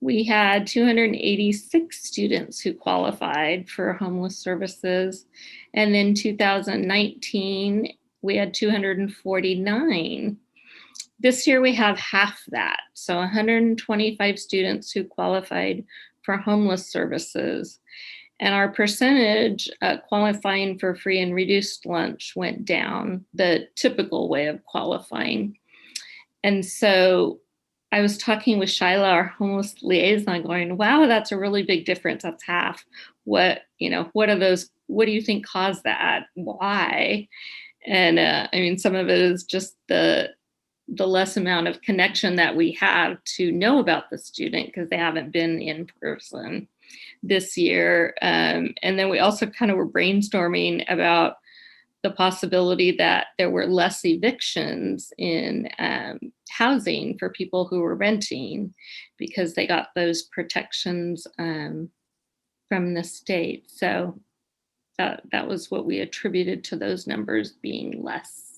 Speaker 9: we had 286 students who qualified for homeless services. And then 2019, we had 249. This year we have half that. So 125 students who qualified for homeless services. And our percentage qualifying for free and reduced lunch went down, the typical way of qualifying. And so I was talking with Shyla, our homeless liaison, going, wow, that's a really big difference. That's half. What are those? What do you think caused that? Why? And I mean, some of it is just the less amount of connection that we have to know about the student because they haven't been in person this year. And then we also kind of were brainstorming about the possibility that there were less evictions in housing for people who were renting because they got those protections from the state. So that was what we attributed to those numbers being less.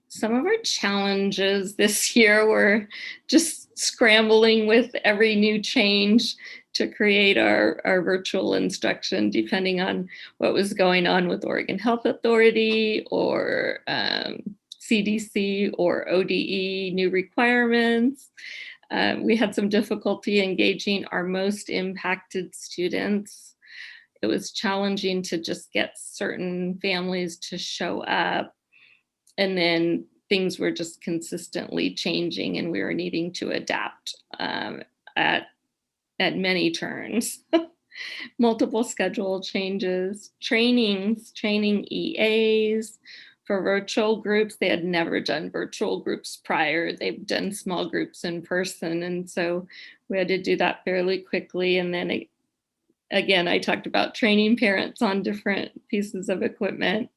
Speaker 9: Some of our challenges this year were just scrambling with every new change to create our virtual instruction, depending on what was going on with Oregon Health Authority or CDC or ODE new requirements. We had some difficulty engaging our most impacted students. It was challenging to just get certain families to show up. And then things were just consistently changing and we were needing to adapt at many turns. Multiple schedule changes, training EAs for virtual groups. They had never done virtual groups prior. They've done small groups in person. And so we had to do that fairly quickly. And then again, I talked about training parents on different pieces of equipment.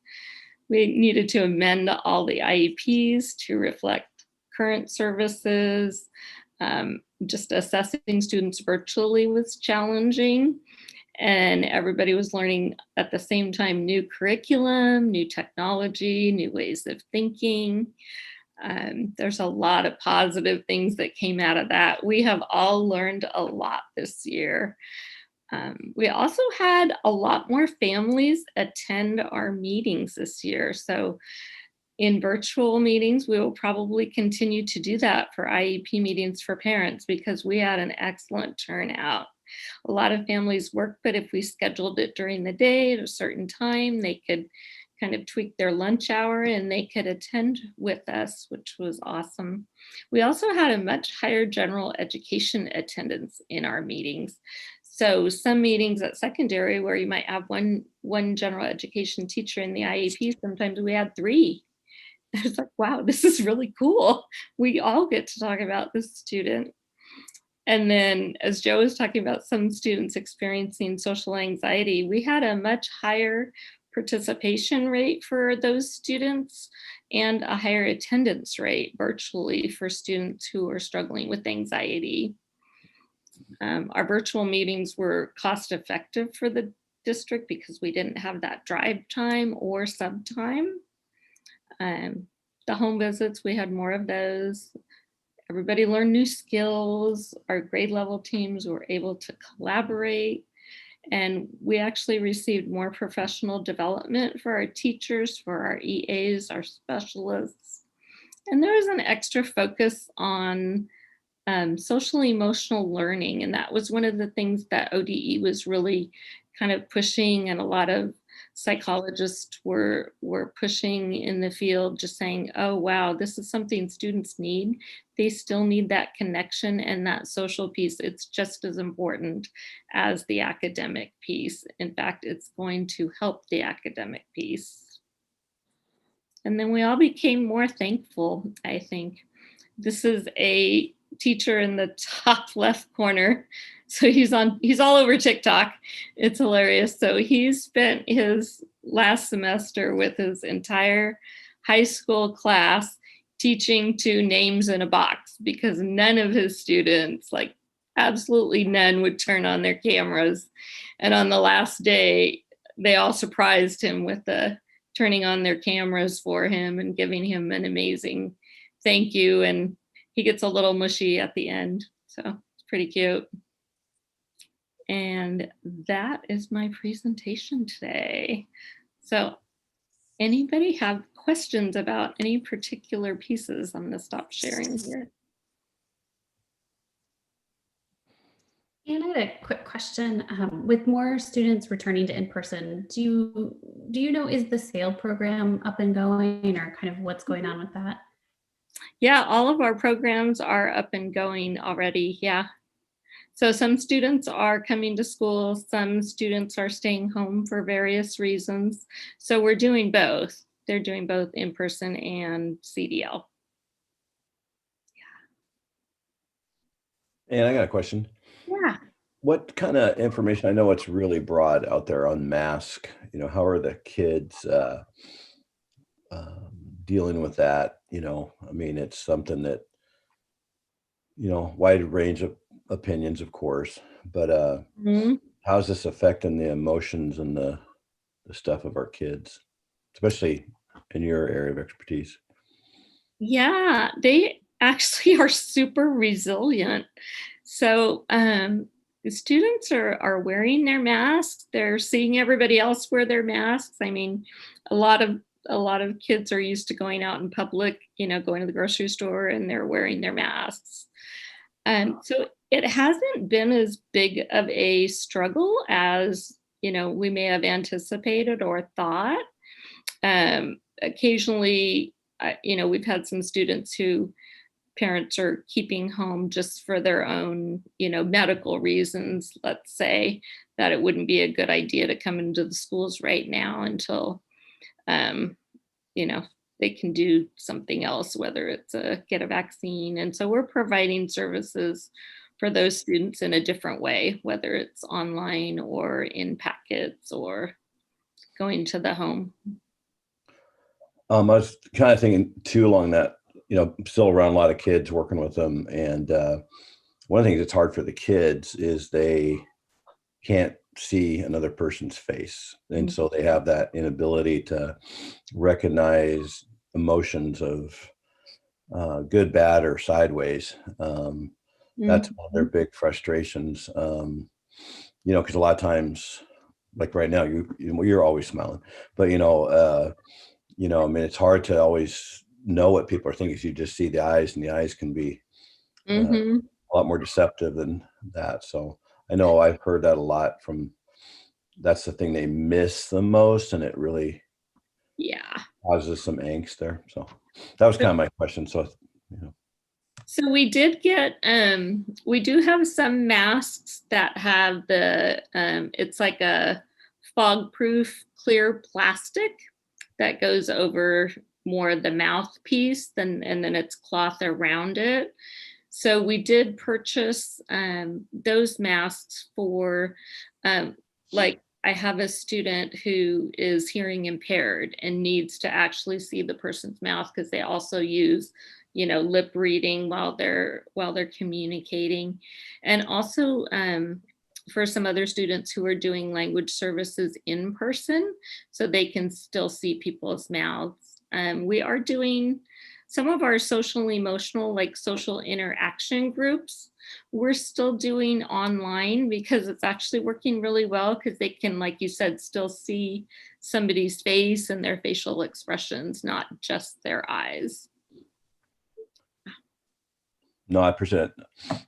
Speaker 9: We needed to amend all the IEPs to reflect current services. Just assessing students virtually was challenging. And everybody was learning at the same time new curriculum, new technology, new ways of thinking. There's a lot of positive things that came out of that. We have all learned a lot this year. We also had a lot more families attend our meetings this year. So in virtual meetings, we will probably continue to do that for IEP meetings for parents because we had an excellent turnout. A lot of families work, but if we scheduled it during the day at a certain time, they could kind of tweak their lunch hour and they could attend with us, which was awesome. We also had a much higher general education attendance in our meetings. So some meetings at secondary where you might have one general education teacher in the IEP, sometimes we had 3. It's like, wow, this is really cool. We all get to talk about this student. And then as Joe was talking about some students experiencing social anxiety, we had a much higher participation rate for those students and a higher attendance rate virtually for students who are struggling with anxiety. Our virtual meetings were cost effective for the district because we didn't have that drive time or sub time. The home visits, we had more of those. Everybody learned new skills. Our grade level teams were able to collaborate. And we actually received more professional development for our teachers, for our EAs, our specialists. And there was an extra focus on social emotional learning. And that was one of the things that ODE was really kind of pushing, and a lot of psychologists were pushing in the field, just saying, oh, wow, this is something students need. They still need that connection and that social piece. It's just as important as the academic piece. In fact, it's going to help the academic piece. And then we all became more thankful, I think. This is a teacher in the top left corner. So he's all over TikTok. It's hilarious. So he spent his last semester with his entire high school class teaching to names in a box because none of his students, like absolutely none, would turn on their cameras. And on the last day, they all surprised him with turning on their cameras for him and giving him an amazing thank you. And he gets a little mushy at the end. So it's pretty cute. And that is my presentation today. So anybody have questions about any particular pieces? I'm going to stop sharing here.
Speaker 3: And I had a quick question. With more students returning to in-person, do you know, is the SAIL program up and going, or kind of what's going on with that?
Speaker 9: Yeah, all of our programs are up and going already. Yeah. So some students are coming to school, some students are staying home for various reasons. So we're doing both. They're doing both in-person and CDL.
Speaker 2: And I got a question.
Speaker 9: Yeah.
Speaker 2: What kind of information? I know it's really broad out there on mask. How are the kids dealing with that? I mean, it's something that, wide range of opinions, of course, but how's this affecting the emotions and the stuff of our kids, especially in your area of expertise?
Speaker 9: Yeah, they actually are super resilient. So the students are wearing their masks. They're seeing everybody else wear their masks. I mean, a lot of kids are used to going out in public, going to the grocery store, and they're wearing their masks. So it hasn't been as big of a struggle as, we may have anticipated or thought. Occasionally, we've had some students who parents are keeping home just for their own, medical reasons. Let's say that it wouldn't be a good idea to come into the schools right now until, they can do something else, whether it's get a vaccine. And so we're providing services for those students in a different way, whether it's online or in packets or going to the home.
Speaker 2: I was kind of thinking too along that, still around a lot of kids, working with them. And one of the things that's hard for the kids is they can't see another person's face. And so they have that inability to recognize emotions of good, bad, or sideways. That's one of their big frustrations. Because a lot of times, like right now, you're always smiling, but I mean, it's hard to always know what people are thinking if you just see the eyes, and the eyes can be a lot more deceptive than that. So I know I've heard that a lot that's the thing they miss the most, and it really causes some angst there. So that was kind of my question. So,
Speaker 9: So we did get, we do have some masks that have it's like a fog-proof clear plastic that goes over more the mouthpiece, and then it's cloth around it. So we did purchase those masks for, like, I have a student who is hearing impaired and needs to actually see the person's mouth, because they also use, lip reading while they're communicating. And also for some other students who are doing language services in person, so they can still see people's mouths. We are doing some of our social emotional, like social interaction groups, we're still doing online, because it's actually working really well, because they can, like you said, still see somebody's face and their facial expressions, not just their eyes.
Speaker 2: no, I appreciate it.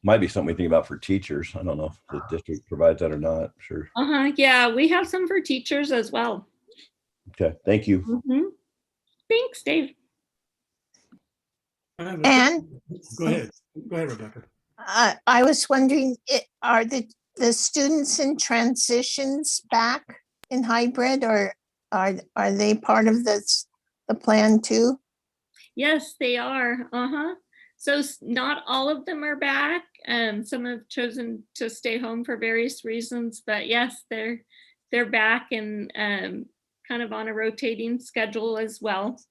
Speaker 2: Might be something we think about for teachers. I don't know if the district provides that or not. Sure.
Speaker 9: Yeah, we have some for teachers as well.
Speaker 2: Okay, thank you.
Speaker 9: Thanks, Dave.
Speaker 1: And
Speaker 8: Go ahead, Rebecca.
Speaker 1: I was wondering, are the students in transitions back in hybrid, or are they part of the plan too?
Speaker 9: Yes, they are. So not all of them are back. Some have chosen to stay home for various reasons, but yes, they're back, and kind of on a rotating schedule as well.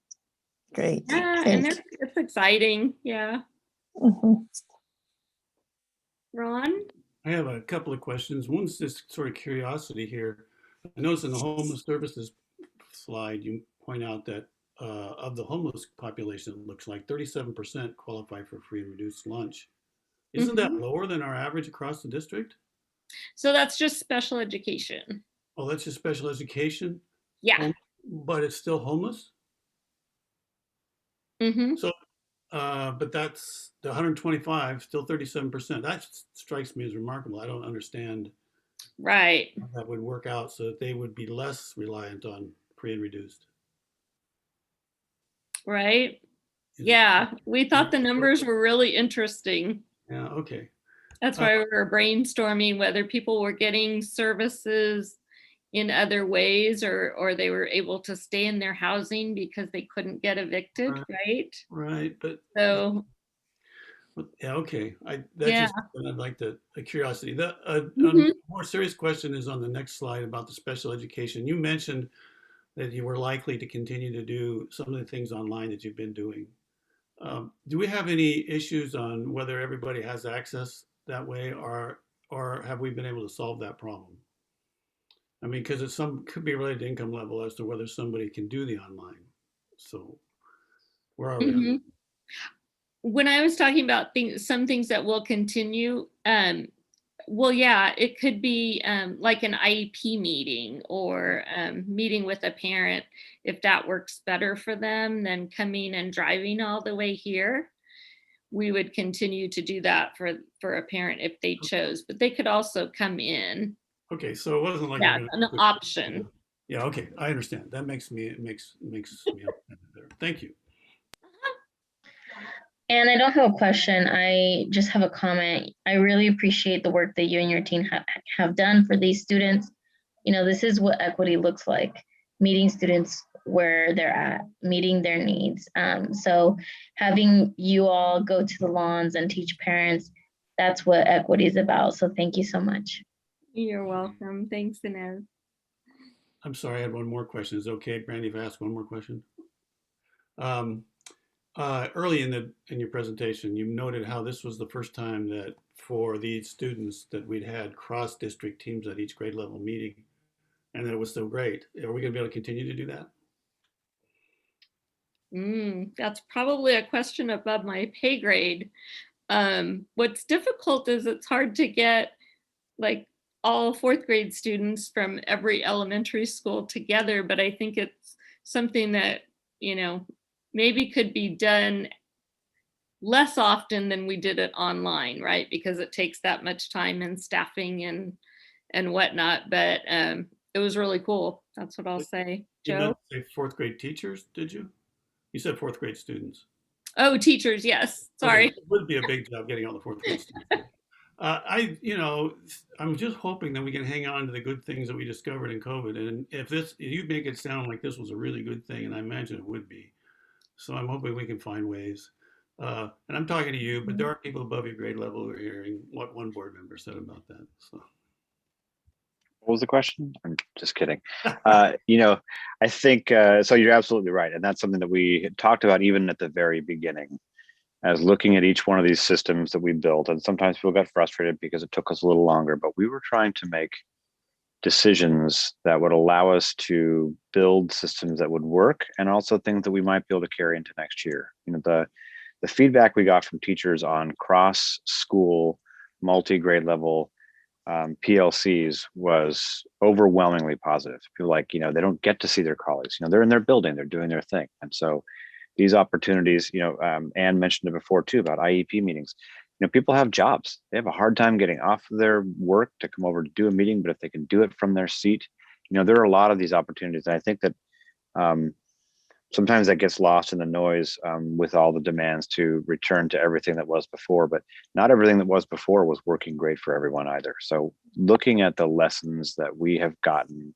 Speaker 1: Great.
Speaker 9: Yeah, and it's exciting. Yeah. Ron?
Speaker 8: I have a couple of questions. One's just sort of curiosity here. I noticed in the homeless services slide, you point out that of the homeless population, it looks like 37% qualify for free and reduced lunch. Isn't that
Speaker 9: Mhm.
Speaker 8: lower than our average across the district?
Speaker 9: So that's just special education.
Speaker 8: Oh, that's just special education,
Speaker 9: Yeah.
Speaker 8: but it's still homeless?
Speaker 9: Hmm.
Speaker 8: So, but that's the 125, still 37%. That strikes me as remarkable. I don't understand
Speaker 9: Right.
Speaker 8: how that would work out so that they would be less reliant on free and reduced.
Speaker 9: Right.
Speaker 8: Is it?
Speaker 9: Yeah. We thought the numbers were really interesting.
Speaker 8: Yeah, okay.
Speaker 9: That's why we were brainstorming whether people were getting services in other ways or they were able to stay in their housing because they couldn't get evicted,
Speaker 8: Right,
Speaker 9: right?
Speaker 8: right, but
Speaker 9: So,
Speaker 8: yeah, okay. That's
Speaker 9: yeah.
Speaker 8: just I'd like to a curiosity. The
Speaker 9: Mhm.
Speaker 8: more serious question is on the next slide about the special education. You mentioned that you were likely to continue to do some of the things online that you've been doing. Do we have any issues on whether everybody has access that way, or have we been able to solve that problem? I mean, because it's some could be related to income level as to whether somebody can do the online. So where are we on that?
Speaker 9: Mhm. When I was talking about things, some things that will continue, well, yeah, it could be like an IEP meeting or meeting with a parent if that works better for them than coming and driving all the way here. We would continue to do that for a parent if they chose, but they could also come in.
Speaker 8: Okay, so it wasn't like we're
Speaker 9: Yeah,
Speaker 8: going
Speaker 9: an option.
Speaker 8: Yeah, okay, I understand. That makes me makes me understand it better. Thank you.
Speaker 5: And I don't have a question. I just have a comment. I really appreciate the work that you and your team have done for these students. You know, this is what equity looks like, meeting students where they're at, meeting their needs. So having you all go to the lawns and teach parents, that's what equity is about. So thank you so much.
Speaker 9: You're welcome. Thanks, Inez.
Speaker 8: I'm sorry, I had one more question. Is it okay, Brandy, if I ask one more question? Um, early in your presentation, you noted how this was the first time that for these students that we'd had cross-district teams at each grade level meeting, and that it was so great. Are we going to be able to continue to do that?
Speaker 9: That's probably a question above my pay grade. What's difficult is it's hard to get like all fourth grade students from every elementary school together, but I think it's something that, you know, maybe could be done less often than we did it online, right? Because it takes that much time and staffing and whatnot. But it was really cool. That's what I'll say.
Speaker 8: You
Speaker 9: Joe?
Speaker 8: meant to say fourth grade teachers, did you? You said fourth grade students.
Speaker 9: Oh, teachers, yes.
Speaker 8: Okay,
Speaker 9: Sorry.
Speaker 8: it would be a big job getting all the fourth grade students. I'm just hoping that we can hang on to the good things that we discovered in COVID. And if you make it sound like this was a really good thing, and I imagine it would be. So I'm hoping we can find ways. And I'm talking to you, but there are people above your grade level who are hearing what one board member said about that. So.
Speaker 4: What was the question? I'm just kidding. I think so. You're absolutely right, and that's something that we had talked about even at the very beginning, as looking at each one of these systems that we built. And sometimes people got frustrated because it took us a little longer, but we were trying to make decisions that would allow us to build systems that would work, and also things that we might be able to carry into next year. The feedback we got from teachers on cross school, multi-grade level PLCs was overwhelmingly positive. People like, they don't get to see their colleagues. They're in their building, they're doing their thing. And so these opportunities, Anne mentioned it before too about IEP meetings. People have jobs. They have a hard time getting off of their work to come over to do a meeting, but if they can do it from their seat, there are a lot of these opportunities. And I think that sometimes that gets lost in the noise with all the demands to return to everything that was before, but not everything that was before was working great for everyone either. So looking at the lessons that we have gotten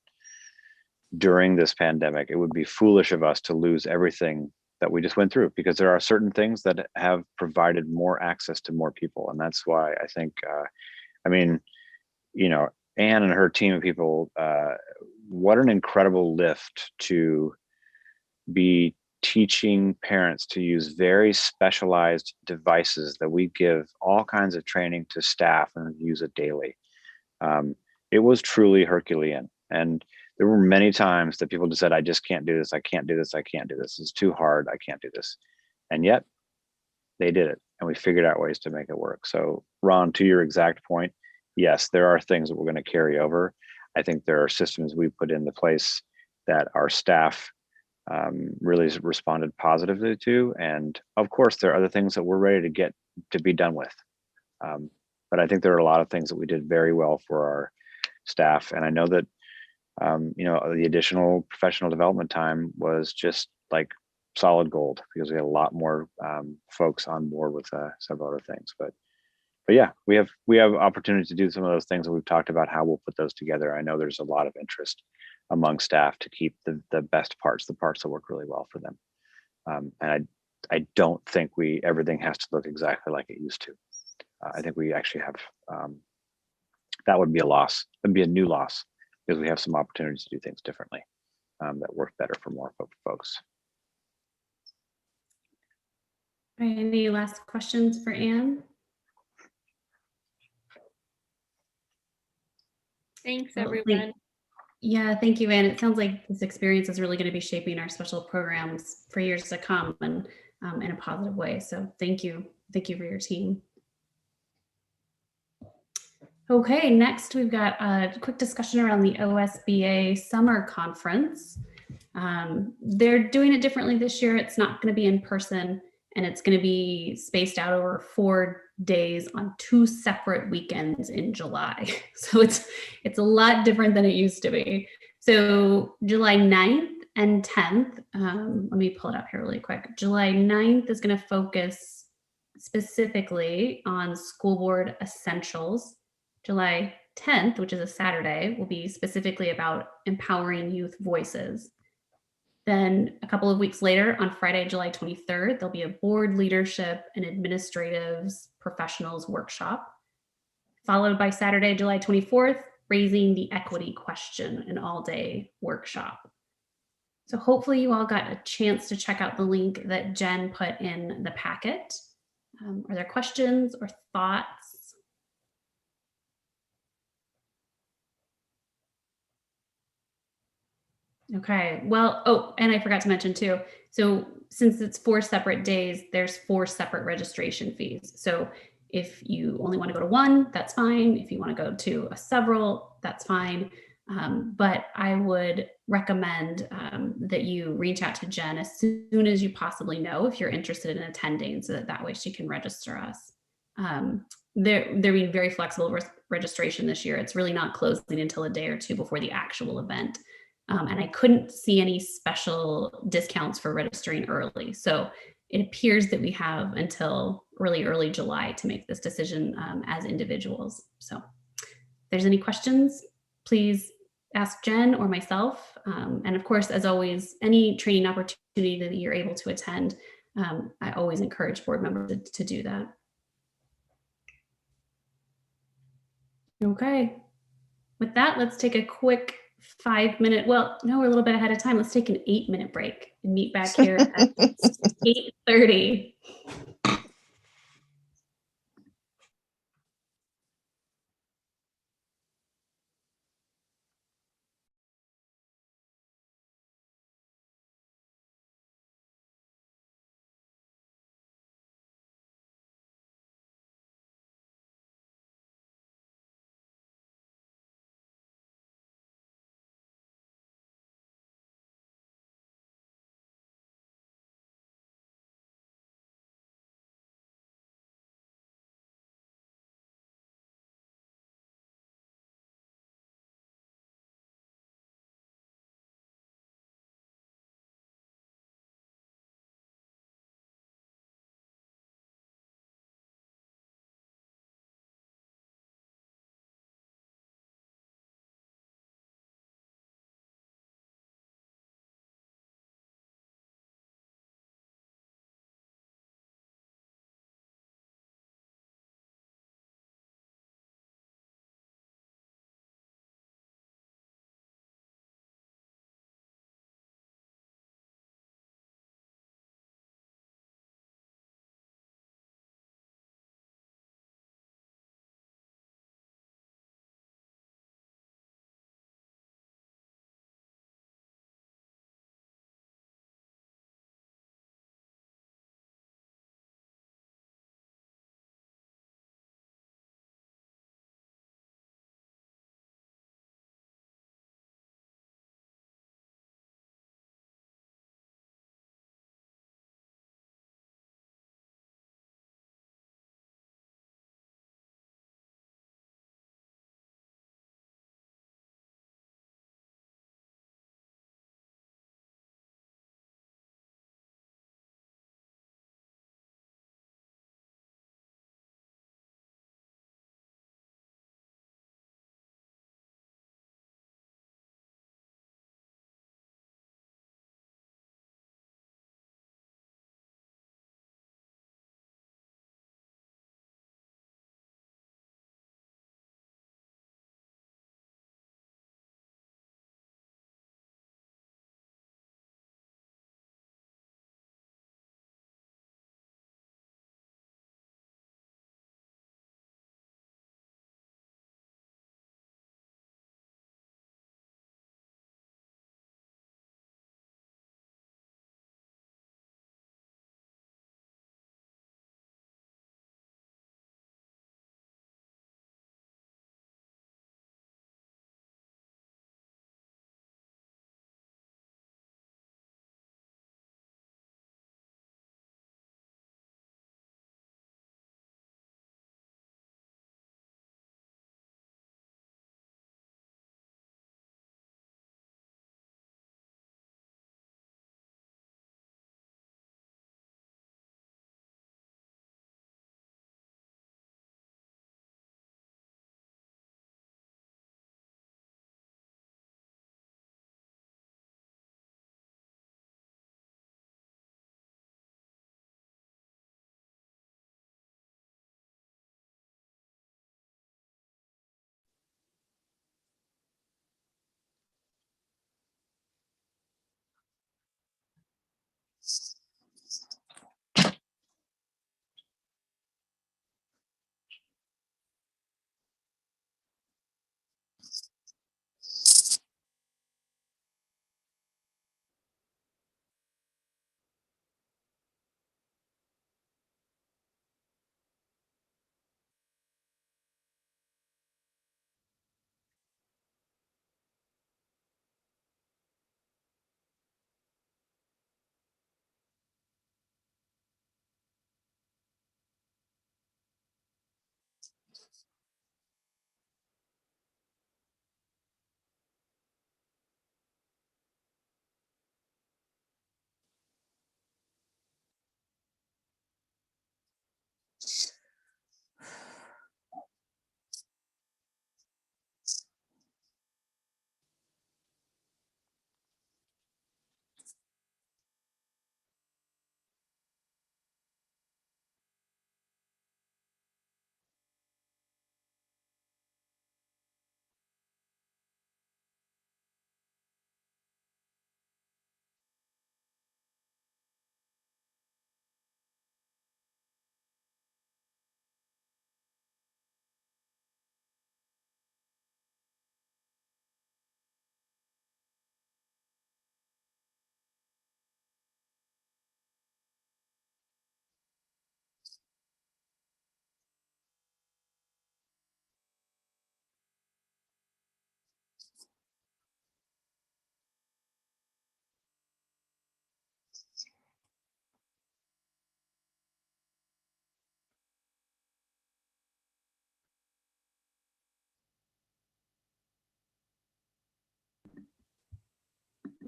Speaker 4: during this pandemic, it would be foolish of us to lose everything that we just went through, because there are certain things that have provided more access to more people. And that's why I think, Anne and her team of people, what an incredible lift to be teaching parents to use very specialized devices that we give all kinds of training to staff and use it daily. It was truly Herculean. And there were many times that people just said, I just can't do this. I can't do this. I can't do this. It's too hard. I can't do this. And yet they did it, and we figured out ways to make it work. So Ron, to your exact point, yes, there are things that we're going to carry over. I think there are systems we put into place that our staff really responded positively to. And of course, there are other things that we're ready to get to be done with. But I think there are a lot of things that we did very well for our staff. And I know that, the additional professional development time was just like solid gold, because we had a lot more folks on board with several other things. But yeah, we have opportunity to do some of those things that we've talked about, how we'll put those together. I know there's a lot of interest among staff to keep the best parts, the parts that work really well for them. And I don't think everything has to look exactly like it used to. I think we actually have, that would be a loss. It'd be a new loss, because we have some opportunities to do things differently that work better for more folks.
Speaker 3: All right, any last questions for Anne?
Speaker 9: Thanks,
Speaker 3: Well,
Speaker 9: everyone.
Speaker 3: Yeah, thank you, Anne. It sounds like this experience is really going to be shaping our special programs for years to come, and in a positive way. So thank you. Thank you for your team. Okay, next we've got a quick discussion around the OSBA summer conference. They're doing it differently this year. It's not going to be in person, and it's going to be spaced out over 4 days on 2 separate weekends in July. So it's a lot different than it used to be. So July 9th and 10th, let me pull it up here really quick. July 9th is going to focus specifically on school board essentials. July 10th, which is a Saturday, will be specifically about empowering youth voices. Then a couple of weeks later, on Friday, July 23rd, there'll be a board leadership and administratives professionals workshop, followed by Saturday, July 24th, raising the equity question, an all-day workshop. So hopefully you all got a chance to check out the link that Jen put in the packet. Are there questions or thoughts? Okay, well, oh, and I forgot to mention too. So since it's 4 separate days, there's 4 separate registration fees. So if you only want to go to one, that's fine. If you want to go to several, that's fine. But I would recommend that you reach out to Jen as soon as you possibly know if you're interested in attending, so that way she can register us. They're being very flexible with registration this year. It's really not closing until a day or two before the actual event. And I couldn't see any special discounts for registering early. So it appears that we have until early July to make this decision as individuals. So if there's any questions, please ask Jen or myself. And of course, as always, any training opportunity that you're able to attend, I always encourage board members to do that. Okay, with that, let's take a quick 5-minute, well, no, we're a little bit ahead of time. Let's take an 8-minute break and meet back here at 8:30.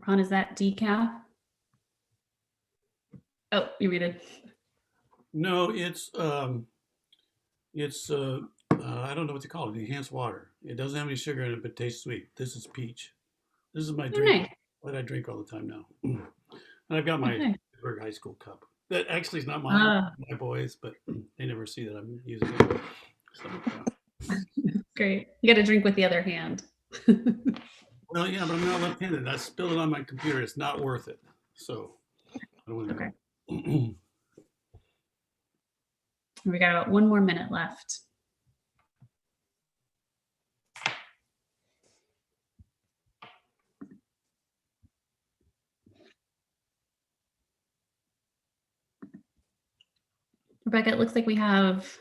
Speaker 3: Ron, is that decaf? Oh, you muted.
Speaker 8: No, it's I don't know what to call it. Enhanced water. It doesn't have any sugar in it, but it tastes sweet. This is peach. This is my
Speaker 3: Oh,
Speaker 8: drink.
Speaker 3: nice.
Speaker 8: What I drink all the time now. And I've got my
Speaker 3: Okay.
Speaker 8: Newberg High School cup. That actually is not mine,
Speaker 3: Ah,
Speaker 8: my boys, but they never see that I'm using it. So,
Speaker 3: great. You got to drink with the other hand.
Speaker 8: well, yeah, but I'm not left-handed. I spilled it on my computer. It's not worth it. So I don't want to.
Speaker 3: Okay. We got about 1 more minute left. Rebecca, it looks like we have,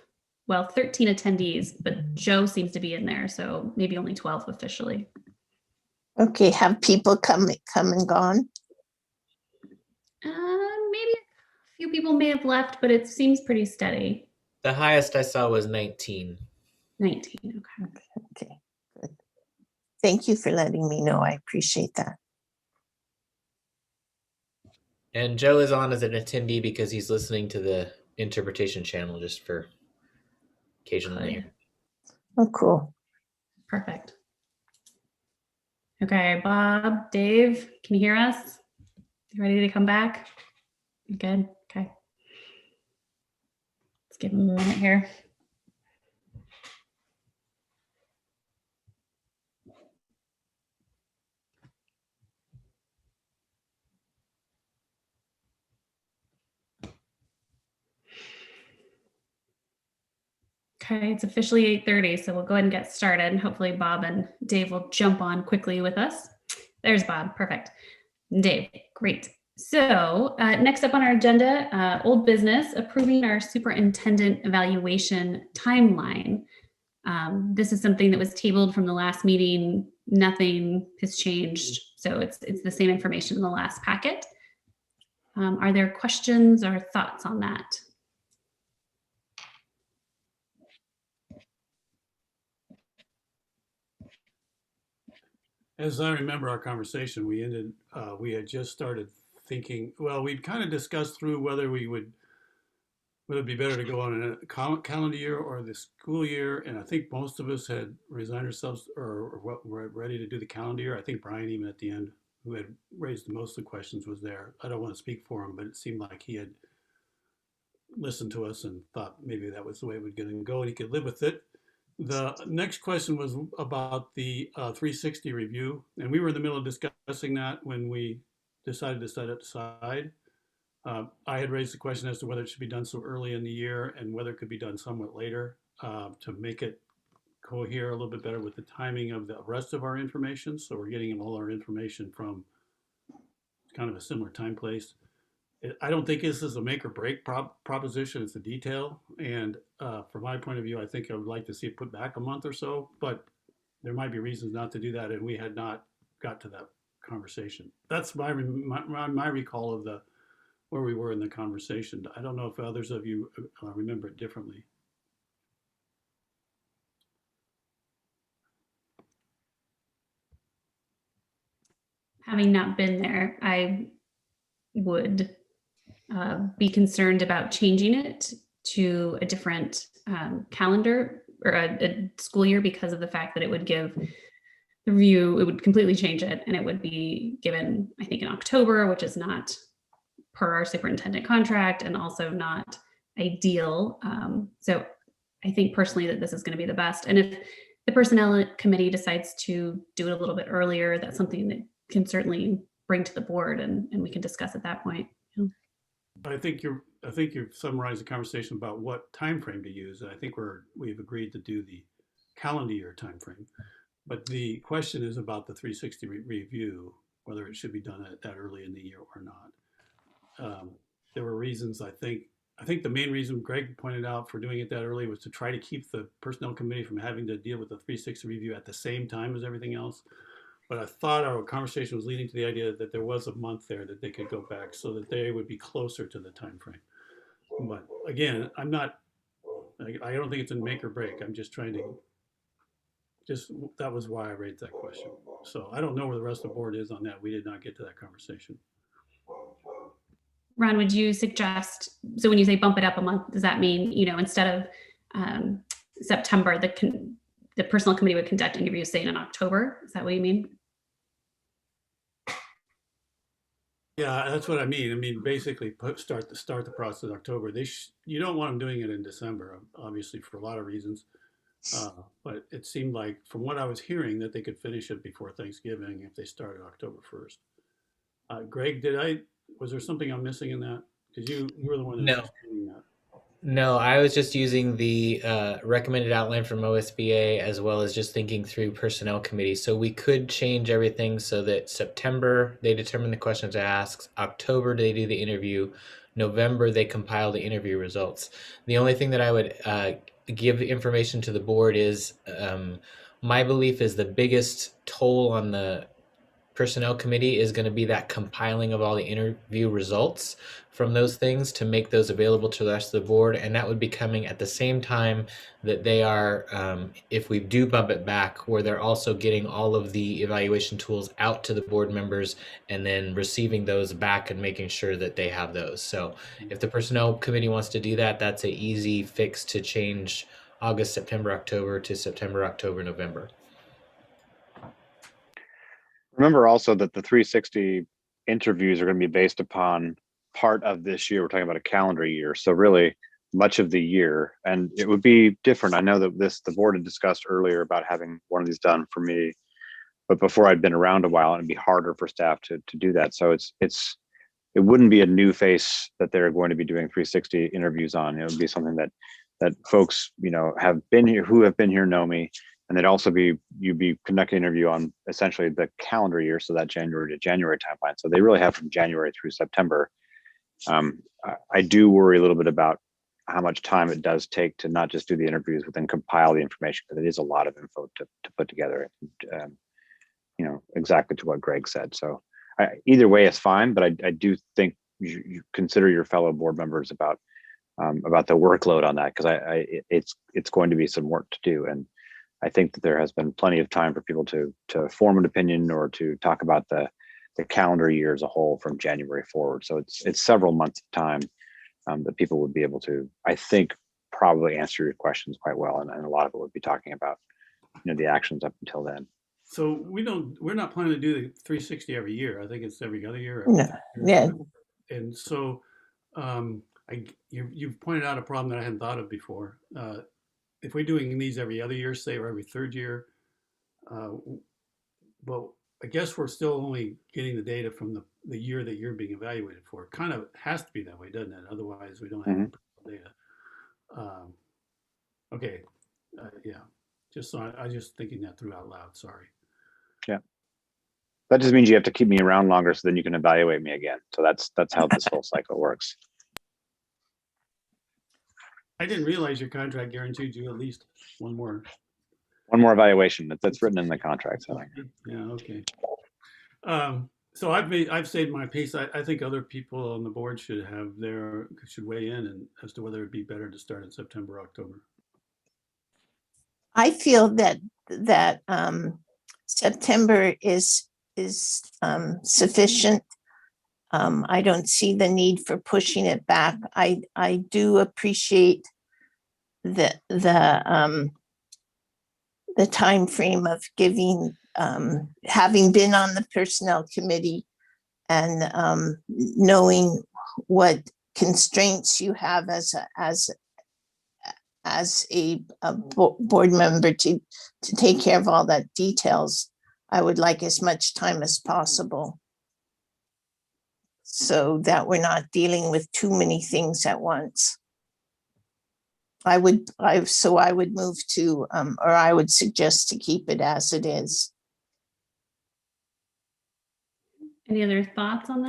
Speaker 3: well, 13 attendees, but Joe seems to be in there, so maybe only 12 officially.
Speaker 1: Okay, have people come and gone?
Speaker 3: Maybe a few people may have left, but it seems pretty steady.
Speaker 7: The highest I saw was 19.
Speaker 3: 19, okay.
Speaker 1: Okay, good. Thank you for letting me know. I appreciate that.
Speaker 7: And Joe is on as an attendee because he's listening to the interpretation channel just for occasionally.
Speaker 1: Oh, cool.
Speaker 3: Perfect. Okay, Bob, Dave, can you hear us? You ready to come back? You good? Okay. Let's give him a minute here. Okay, it's officially 8:30, so we'll go ahead and get started. And hopefully Bob and Dave will jump on quickly with us. There's Bob, perfect. Dave, great. So next up on our agenda, old business, approving our superintendent evaluation timeline. This is something that was tabled from the last meeting. Nothing has changed. So it's the same information in the last packet. Are there questions or thoughts on that?
Speaker 8: As I remember our conversation, we had just started thinking, well, we'd kind of discussed through whether would it be better to go on a calendar year or the school year. And I think most of us had resigned ourselves or were ready to do the calendar year. I think Brian, even at the end, who had raised most of the questions, was there. I don't want to speak for him, but it seemed like he had listened to us and thought maybe that was the way it was going to go and he could live with it. The next question was about the 360 review, and we were in the middle of discussing that when we decided to set it aside. I had raised the question as to whether it should be done so early in the year and whether it could be done somewhat later to make it cohere a little bit better with the timing of the rest of our information. So we're getting all our information from kind of a similar time place. I don't think this is a make or break proposition. It's a detail. And from my point of view, I think I would like to see it put back a month or so, but there might be reasons not to do that. And we had not got to that conversation. That's my recall of where we were in the conversation. I don't know if others of you remember it differently.
Speaker 3: Having not been there, I would be concerned about changing it to a different calendar or a school year because of the fact that it would give the review, it would completely change it, and it would be given, I think, in October, which is not per our superintendent contract and also not ideal. So I think personally that this is going to be the best. And if the personnel committee decides to do it a little bit earlier, that's something that can certainly bring to the board and we can discuss at that point.
Speaker 8: I think you've summarized the conversation about what time frame to use, and I think we've agreed to do the calendar year time frame. But the question is about the 360 review, whether it should be done that early in the year or not. There were reasons. I think the main reason Greg pointed out for doing it that early was to try to keep the personnel committee from having to deal with the 360 review at the same time as everything else. But I thought our conversation was leading to the idea that there was a month there that they could go back so that they would be closer to the time frame. But again, I don't think it's a make or break. I'm just trying to just, that was why I raised that question. So I don't know where the rest of the board is on that. We did not get to that conversation.
Speaker 3: Ron, would you suggest, so when you say bump it up a month, does that mean, instead of September, the personnel committee would conduct interviews, say, in October? Is that what you mean?
Speaker 8: Yeah, that's what I mean. I mean, basically start the process in October. You don't want them doing it in December, obviously, for a lot of reasons. But it seemed like, from what I was hearing, that they could finish it before Thanksgiving if they started October 1st. Greg, was there something I'm missing in that? Because you were the one that was explaining that.
Speaker 7: No, I was just using the recommended outline from OSBA, as well as just thinking through personnel committee. So we could change everything so that September, they determine the questions to ask. October, they do the interview. November, they compile the interview results. The only thing that I would give information to the board is my belief is the biggest toll on the personnel committee is going to be that compiling of all the interview results from those things to make those available to the rest of the board. And that would be coming at the same time that they are, if we do bump it back, where they're also getting all of the evaluation tools out to the board members and then receiving those back and making sure that they have those. So if the personnel committee wants to do that, that's an easy fix to change August, September, October to September, October, November.
Speaker 4: Remember also that the 360 interviews are going to be based upon part of this year. We're talking about a calendar year. So really much of the year, and it would be different. I know that the board had discussed earlier about having one of these done for me, but before I'd been around a while, and it'd be harder for staff to do that. So it wouldn't be a new face that they're going to be doing 360 interviews on. It would be something that folks, have been here, who have been here, know me. And they'd also you'd be conducting an interview on essentially the calendar year, so that January to January timeline. So they really have from January through September. I do worry a little bit about how much time it does take to not just do the interviews, but then compile the information, because it is a lot of info to put together. Exactly to what Greg said. So either way is fine, but I do think you consider your fellow board members about the workload on that, because it's going to be some work to do. And I think that there has been plenty of time for people to form an opinion or to talk about the calendar year as a whole from January forward. So it's several months of time that people would be able to, I think, probably answer your questions quite well. And a lot of it would be talking about, the actions up until then.
Speaker 8: So we're not planning to do the 360 every year. I think it's every other year.
Speaker 1: No, yeah.
Speaker 8: And so you've pointed out a problem that I hadn't thought of before. If we're doing these every other year, say, or every third year, well, I guess we're still only getting the data from the year that you're being evaluated for. It kind of has to be that way, doesn't it? Otherwise, we don't have data. Okay, yeah. Just so I just thinking that through out loud. Sorry.
Speaker 4: Yeah, that just means you have to keep me around longer, so then you can evaluate me again. So that's how this whole cycle works.
Speaker 8: I didn't realize your contract guaranteed you at least one more
Speaker 4: evaluation. That's written in the contract. So.
Speaker 8: Yeah. Okay. So I've said my piece. I think other people on the board should weigh in and as to whether it'd be better to start in September, October.
Speaker 1: I feel that September is sufficient. I don't see the need for pushing it back. I do appreciate the time frame of giving, having been on the personnel committee and knowing what constraints you have as a board member to take care of all that details. I would like as much time as possible, so that we're not dealing with too many things at once. I would move to, or I would suggest to keep it as it is.
Speaker 3: Any other thoughts on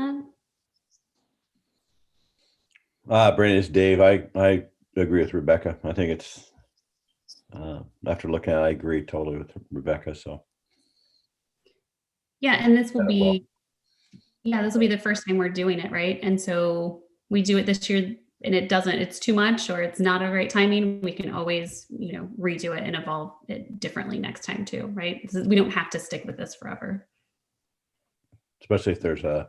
Speaker 3: that?
Speaker 2: Brandon, it's Dave. I agree with Rebecca. I think it's, after looking at it, I agree totally with Rebecca. So.
Speaker 3: Yeah, and this will be the first time we're doing it, right? And so we do it this year and it's too much or it's not a right timing, we can always, redo it and evolve it differently next time too, right? We don't have to stick with this forever.
Speaker 2: Especially if there's a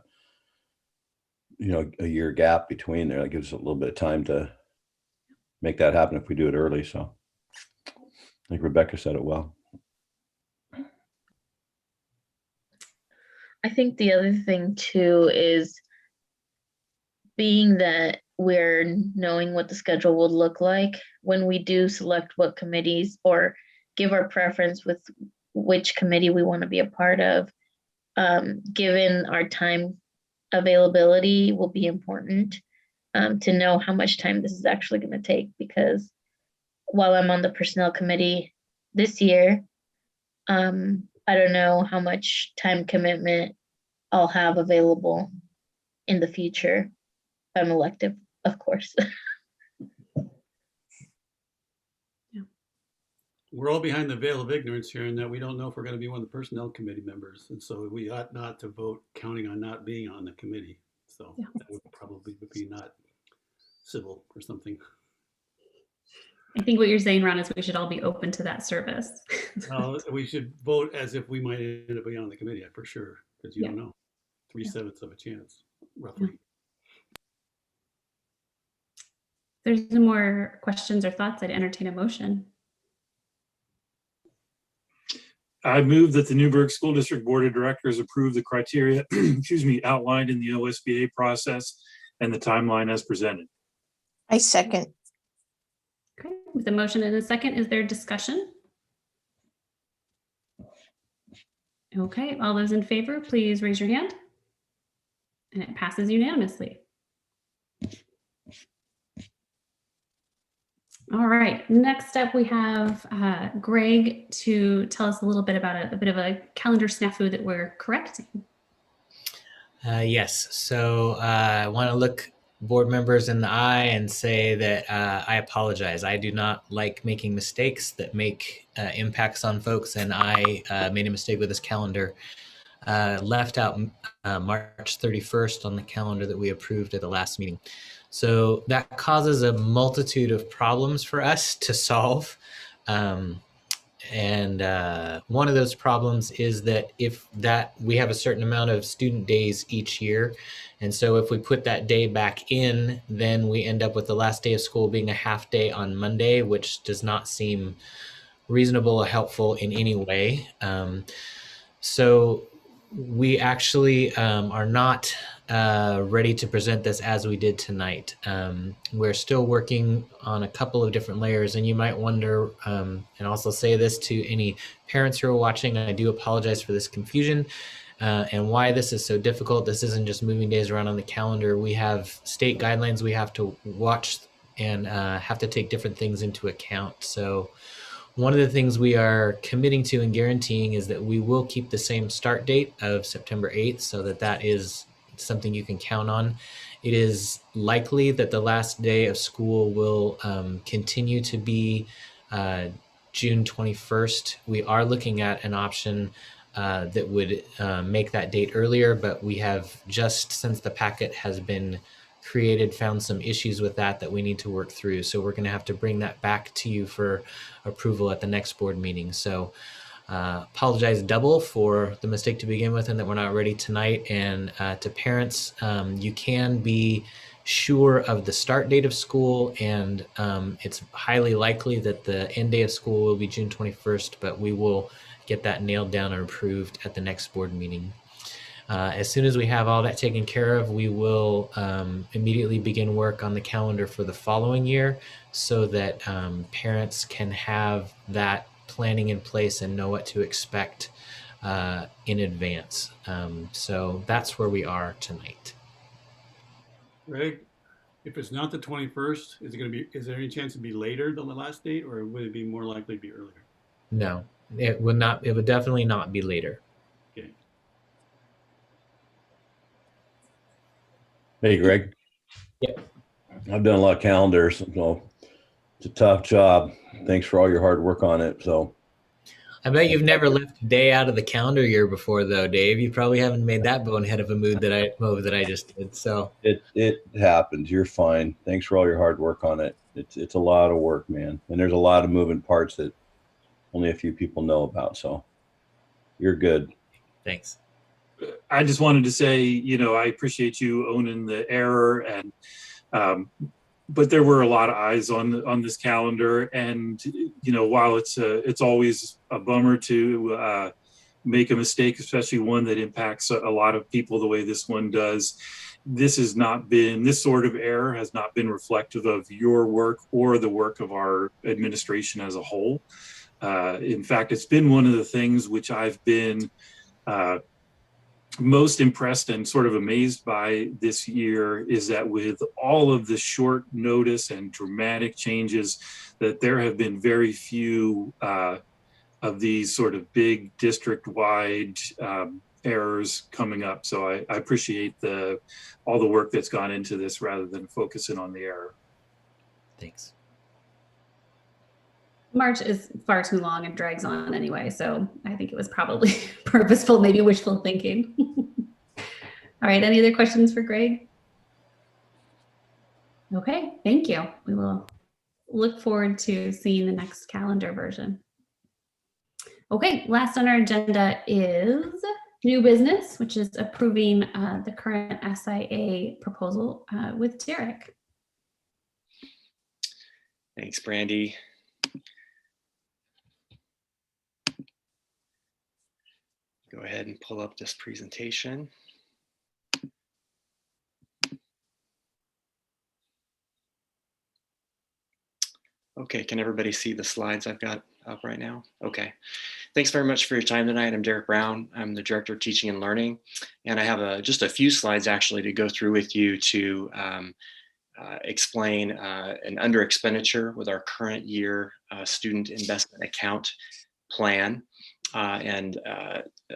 Speaker 2: year gap between there, that gives us a little bit of time to make that happen if we do it early. So I think Rebecca said it well.
Speaker 5: I think the other thing too is being that we're knowing what the schedule will look like when we do select what committees or give our preference with which committee we want to be a part of. Given our time availability will be important to know how much time this is actually going to take, because while I'm on the personnel committee this year, I don't know how much time commitment I'll have available in the future. I'm elective, of course.
Speaker 8: We're all behind the veil of ignorance here in that we don't know if we're going to be one of the personnel committee members. And so we ought not to vote counting on not being on the committee. So that would probably be not civil or something.
Speaker 3: I think what you're saying, Ron, is we should all be open to that service.
Speaker 8: We should vote as if we might end up being on the committee, for sure, because you don't know. 3/7 of a chance, roughly.
Speaker 3: If there's no more questions or thoughts, I'd entertain a motion.
Speaker 10: I move that the Newberg School District Board of Directors approve the criteria, outlined in the OSBA process and the timeline as presented.
Speaker 1: I second.
Speaker 3: Okay, with a motion and a second, is there discussion? Okay, all those in favor, please raise your hand. And it passes unanimously. All right, next up we have Greg to tell us a little bit about a bit of a calendar snafu that we're correcting.
Speaker 7: Yes, so I want to look board members in the eye and say that I apologize. I do not like making mistakes that make impacts on folks, and I made a mistake with this calendar. Left out March 31st on the calendar that we approved at the last meeting. So that causes a multitude of problems for us to solve. And one of those problems is that we have a certain amount of student days each year. And so if we put that day back in, then we end up with the last day of school being a half day on Monday, which does not seem reasonable or helpful in any way. So we actually are not ready to present this as we did tonight. We're still working on a couple of different layers, and you might wonder, and also say this to any parents who are watching, I do apologize for this confusion and why this is so difficult. This isn't just moving days around on the calendar. We have state guidelines we have to watch and have to take different things into account. So one of the things we are committing to and guaranteeing is that we will keep the same start date of September 8th, so that is something you can count on. It is likely that the last day of school will continue to be June 21st. We are looking at an option that would make that date earlier, but we have just, since the packet has been created, found some issues with that we need to work through. So we're going to have to bring that back to you for approval at the next board meeting. So apologize double for the mistake to begin with and that we're not ready tonight. And to parents, you can be sure of the start date of school, and it's highly likely that the end day of school will be June 21st, but we will get that nailed down and approved at the next board meeting. As soon as we have all that taken care of, we will immediately begin work on the calendar for the following year, so that parents can have that planning in place and know what to expect in advance. So that's where we are tonight.
Speaker 8: Greg, if it's not the 21st, is there any chance it'd be later than the last date, or would it be more likely to be earlier?
Speaker 7: No, it would not. It would definitely not be later.
Speaker 8: Okay.
Speaker 2: Hey, Greg.
Speaker 7: Yep.
Speaker 2: I've done a lot of calendars, so it's a tough job. Thanks for all your hard work on it. So
Speaker 7: I bet you've never left a day out of the calendar year before, though, Dave. You probably haven't made that bonehead of a move that I just did. So
Speaker 2: It happens. You're fine. Thanks for all your hard work on it. It's a lot of work, man. And there's a lot of moving parts that only a few people know about. So you're good.
Speaker 7: thanks.
Speaker 10: I just wanted to say, I appreciate you owning the error, and but there were a lot of eyes on this calendar, and while it's always a bummer to make a mistake, especially one that impacts a lot of people the way this one does. This sort of error has not been reflective of your work or the work of our administration as a whole. In fact, it's been one of the things which I've been most impressed and sort of amazed by this year, is that with all of the short notice and dramatic changes, that there have been very few of these sort of big district-wide errors coming up. So I appreciate all the work that's gone into this rather than focusing on the error.
Speaker 7: Thanks.
Speaker 3: March is far too long and drags on anyway, so I think it was probably purposeful, maybe wishful thinking. All right, any other questions for Greg? Okay, thank you. We will look forward to seeing the next calendar version. Okay, last on our agenda is new business, which is approving the current SIA proposal with Derek.
Speaker 11: Thanks, Brandy. Go ahead and pull up this presentation. Okay, can everybody see the slides I've got up right now? Okay, thanks very much for your time tonight. I'm Derek Brown. I'm the Director of Teaching and Learning, and I have just a few slides actually to go through with you to explain an under expenditure with our current year student investment account plan and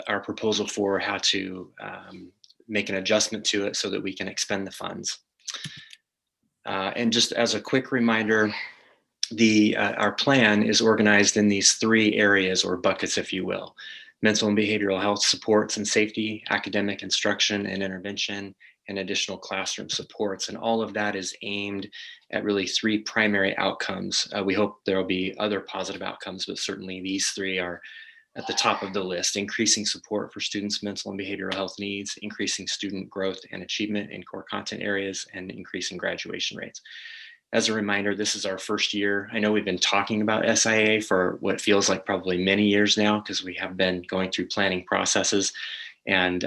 Speaker 11: our proposal for how to make an adjustment to it so that we can expend the funds. And just as a quick reminder, our plan is organized in these three areas or buckets, if you will: mental and behavioral health supports and safety, academic instruction and intervention, and additional classroom supports. And all of that is aimed at really three primary outcomes. We hope there will be other positive outcomes, but certainly these three are at the top of the list: increasing support for students' mental and behavioral health needs, increasing student growth and achievement in core content areas, and increasing graduation rates. As a reminder, this is our first year. I know we've been talking about SIA for what feels like probably many years now, because we have been going through planning processes. And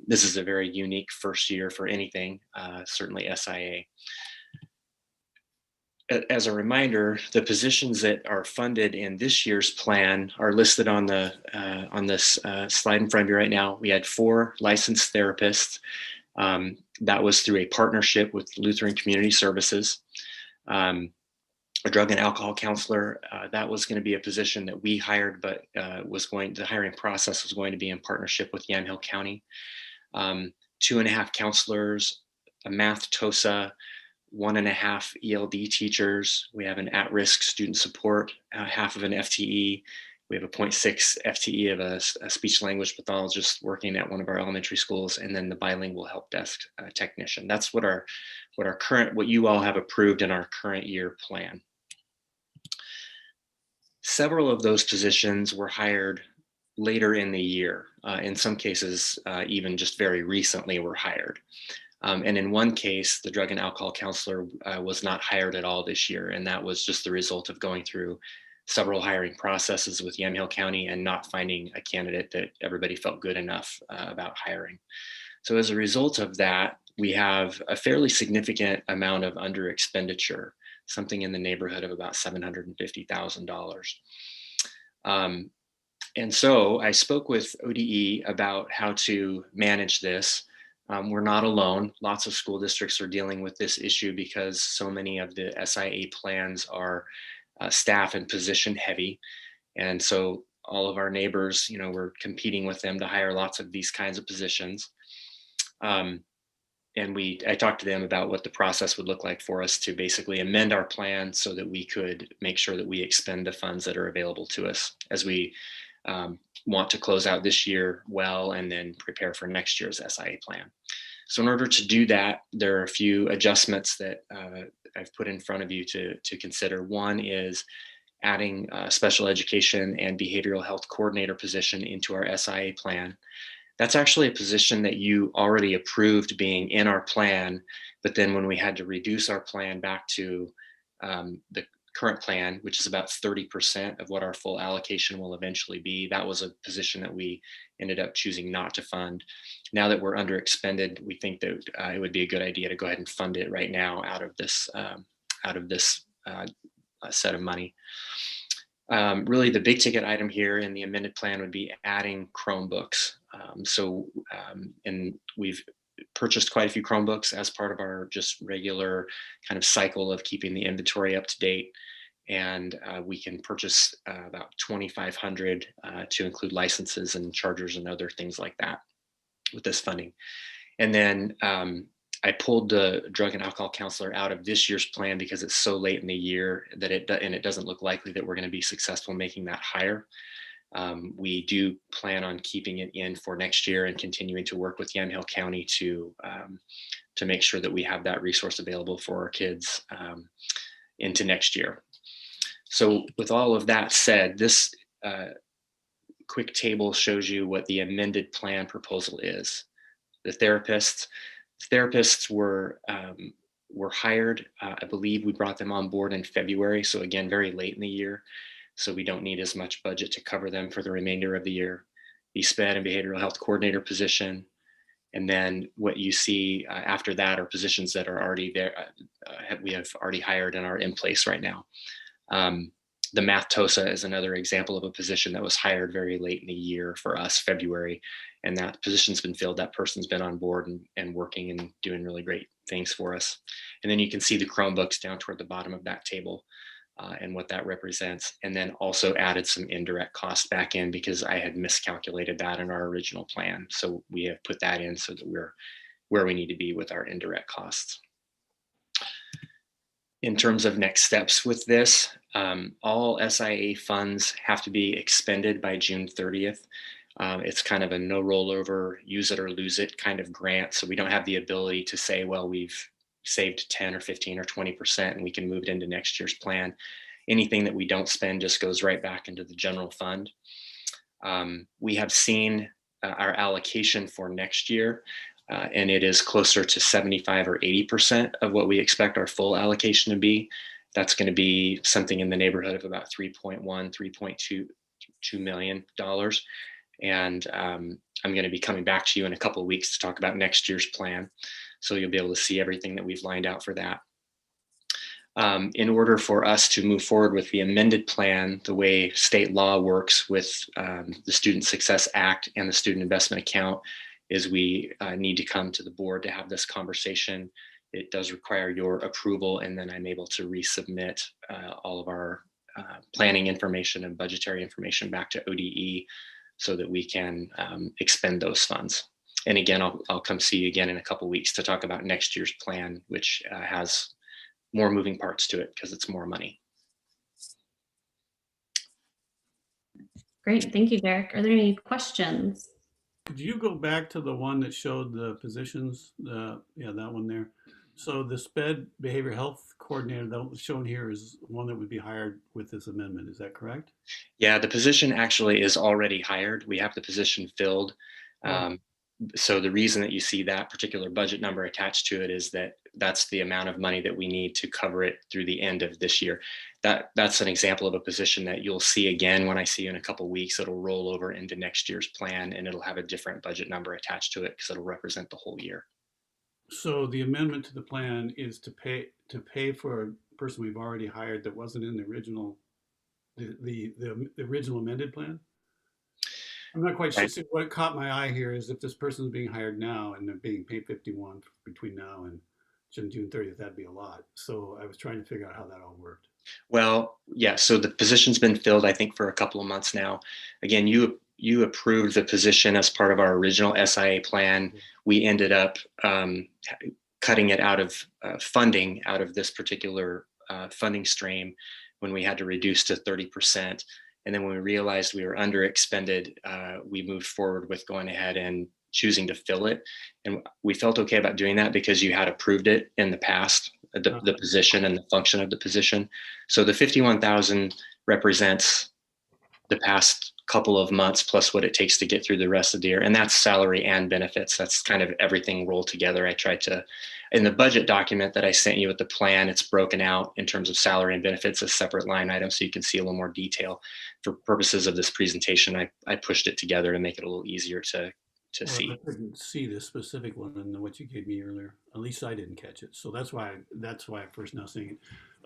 Speaker 11: this is a very unique first year for anything, certainly SIA. As a reminder, the positions that are funded in this year's plan are listed on this slide in front of you right now. We had 4 licensed therapists. That was through a partnership with Lutheran Community Services. A drug and alcohol counselor, that was going to be a position that we hired, but the hiring process was going to be in partnership with Yamhill County. 2.5 counselors, a math TOSA, 1.5 ELD teachers. We have an at-risk student support, half of an FTE. We have a 0.6 FTE of a speech language pathologist working at one of our elementary schools, and then the bilingual help desk technician. That's what you all have approved in our current year plan. Several of those positions were hired later in the year. In some cases, even just very recently were hired. And in one case, the drug and alcohol counselor was not hired at all this year. And that was just the result of going through several hiring processes with Yamhill County and not finding a candidate that everybody felt good enough about hiring. So as a result of that, we have a fairly significant amount of under expenditure, something in the neighborhood of about $750,000. And so I spoke with ODE about how to manage this. We're not alone. Lots of school districts are dealing with this issue because so many of the SIA plans are staff and position heavy. And so all of our neighbors, we're competing with them to hire lots of these kinds of positions. And I talked to them about what the process would look like for us to basically amend our plan so that we could make sure that we expend the funds that are available to us. As we want to close out this year well and then prepare for next year's SIA plan. So in order to do that, there are a few adjustments that I've put in front of you to consider. One is adding a special education and behavioral health coordinator position into our SIA plan. That's actually a position that you already approved being in our plan, but then when we had to reduce our plan back to the current plan, which is about 30% of what our full allocation will eventually be, that was a position that we ended up choosing not to fund. Now that we're under expended, we think that it would be a good idea to go ahead and fund it right now out of this set of money. Really, the big ticket item here in the amended plan would be adding Chromebooks. And we've purchased quite a few Chromebooks as part of our just regular kind of cycle of keeping the inventory up to date. And we can purchase about 2,500 to include licenses and chargers and other things like that with this funding. And then I pulled the drug and alcohol counselor out of this year's plan because it's so late in the year that it doesn't look likely that we're going to be successful making that higher. We do plan on keeping it in for next year and continuing to work with Yamhill County to make sure that we have that resource available for our kids into next year. So with all of that said, this quick table shows you what the amended plan proposal is. The therapists were hired. I believe we brought them on board in February. So again, very late in the year. So we don't need as much budget to cover them for the remainder of the year. The SPED and behavioral health coordinator position. And then what you see after that are positions that are already there. We have already hired and are in place right now. The math TOSA is another example of a position that was hired very late in the year for us, February, and that position's been filled. That person's been on board and working and doing really great things for us. And then you can see the Chromebooks down toward the bottom of that table and what that represents. And then also added some indirect costs back in because I had miscalculated that in our original plan. So we have put that in so that we're where we need to be with our indirect costs. In terms of next steps with this, all SIA funds have to be expended by June 30th. It's kind of a no rollover, use it or lose it kind of grant. So we don't have the ability to say, well, we've saved 10 or 15 or 20% and we can move it into next year's plan. Anything that we don't spend just goes right back into the general fund. We have seen our allocation for next year. And it is closer to 75 or 80% of what we expect our full allocation to be. That's going to be something in the neighborhood of about $3.2 million. And I'm going to be coming back to you in a couple of weeks to talk about next year's plan. So you'll be able to see everything that we've lined out for that. In order for us to move forward with the amended plan, the way state law works with the Student Success Act and the Student Investment Account, is we need to come to the board to have this conversation. It does require your approval, and then I'm able to resubmit all of our planning information and budgetary information back to ODE so that we can expend those funds. And again, I'll come see you again in a couple of weeks to talk about next year's plan, which has more moving parts to it because it's more money.
Speaker 3: Great, thank you, Derek. Are there any questions?
Speaker 8: Could you go back to the one that showed the positions? Yeah, that one there. So the SPED behavior health coordinator that was shown here is one that would be hired with this amendment. Is that correct?
Speaker 11: Yeah, the position actually is already hired. We have the position filled. So the reason that you see that particular budget number attached to it is that that's the amount of money that we need to cover it through the end of this year. That's an example of a position that you'll see again when I see you in a couple of weeks. It'll roll over into next year's plan and it'll have a different budget number attached to it because it'll represent the whole year.
Speaker 8: So the amendment to the plan is to pay for a person we've already hired that wasn't in the original the original amended plan? I'm not quite sure. What caught my eye here is if this person's being hired now and they're being paid 51 between now and June 30th, that'd be a lot. So I was trying to figure out how that all worked.
Speaker 11: Well, yeah, so the position's been filled, I think, for a couple of months now. Again, you approved the position as part of our original SIA plan. We ended up cutting it out of funding out of this particular funding stream when we had to reduce to 30%. And then when we realized we were underexpended, we moved forward with going ahead and choosing to fill it. And we felt okay about doing that because you had approved it in the past, the position and the function of the position. So the 51,000 represents the past couple of months plus what it takes to get through the rest of the year. And that's salary and benefits. That's kind of everything rolled together. I tried to, in the budget document that I sent you with the plan, it's broken out in terms of salary and benefits as separate line items so you can see a little more detail. For purposes of this presentation, I pushed it together to make it a little easier to see.
Speaker 8: I couldn't see the specific one in what you gave me earlier. At least I didn't catch it. So that's why I'm first now seeing it.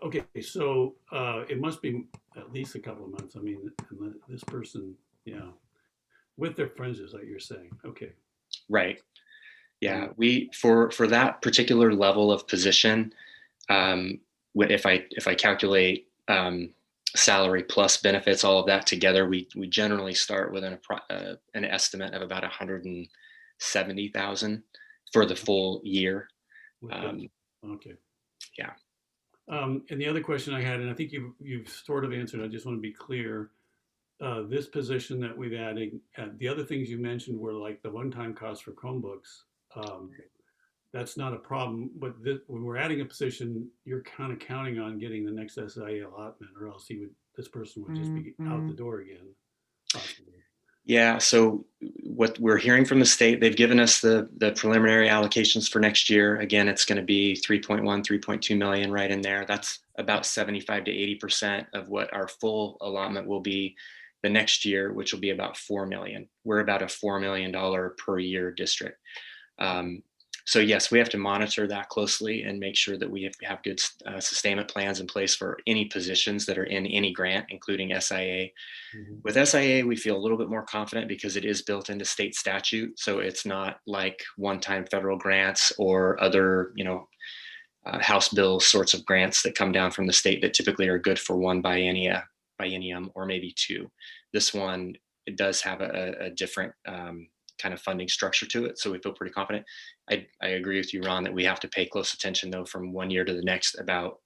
Speaker 8: Okay, so it must be at least a couple of months. I mean, this person, yeah, with their fringes, like you're saying. Okay.
Speaker 11: Right. Yeah, we for that particular level of position, if I calculate salary plus benefits, all of that together, we generally start with an estimate of about 170,000 for the full year.
Speaker 8: Okay.
Speaker 11: Yeah.
Speaker 8: And the other question I had, and I think you've sort of answered, I just want to be clear. This position that we've added, the other things you mentioned were like the one-time cost for Chromebooks. That's not a problem, but when we're adding a position, you're kind of counting on getting the next SIA allotment, or else this person would just be out the door again, possibly.
Speaker 11: Yeah, so what we're hearing from the state, they've given us the preliminary allocations for next year. Again, it's going to be 3.1, 3.2 million right in there. That's about 75 to 80% of what our full allotment will be the next year, which will be about 4 million. We're about a $4 million per year district. So yes, we have to monitor that closely and make sure that we have good sustainment plans in place for any positions that are in any grant, including SIA. Mm-hmm. With SIA, we feel a little bit more confident because it is built into state statute. So it's not like one-time federal grants or other, House bill sorts of grants that come down from the state that typically are good for one biennium or maybe two. This one, it does have a different kind of funding structure to it. So we feel pretty confident. I agree with you, Ron, that we have to pay close attention though from one year to the next about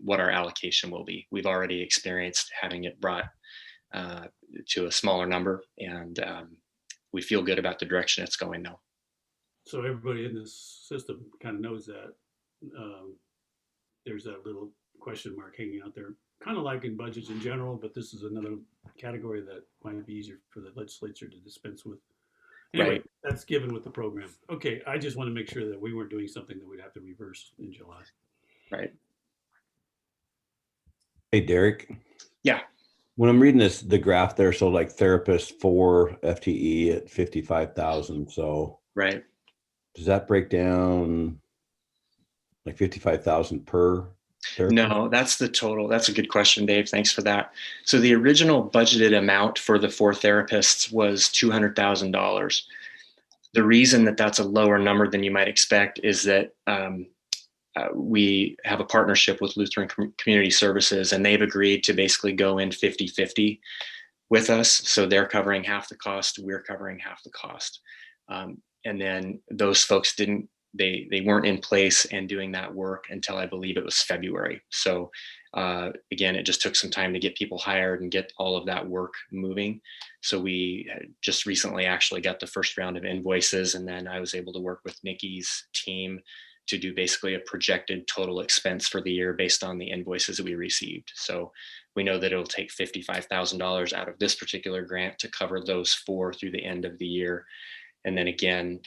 Speaker 11: what our allocation will be. We've already experienced having it brought to a smaller number, and we feel good about the direction it's going now.
Speaker 8: So everybody in this system kind of knows that there's that little question mark hanging out there, kind of like in budgets in general, but this is another category that might be easier for the legislature to dispense with. Anyway, right. That's given with the program. Okay, I just want to make sure that we weren't doing something that we'd have to reverse in July.
Speaker 11: Right.
Speaker 2: Hey, Derek.
Speaker 11: Yeah.
Speaker 2: When I'm reading the graph there, so like therapist 4 FTE at 55,000. So
Speaker 11: right.
Speaker 2: Does that break down like 55,000 per therapist?
Speaker 11: No, that's the total. That's a good question, Dave. Thanks for that. So the original budgeted amount for the 4 therapists was $200,000. The reason that that's a lower number than you might expect is that we have a partnership with Lutheran Community Services, and they've agreed to basically go in 50-50 with us. So they're covering half the cost, we're covering half the cost. And then those folks they weren't in place and doing that work until I believe it was February. So again, it just took some time to get people hired and get all of that work moving. So we just recently actually got the first round of invoices, and then I was able to work with Nikki's team to do basically a projected total expense for the year based on the invoices that we received. So we know that it'll take $55,000 out of this particular grant to cover those 4 through the end of the year. And then again,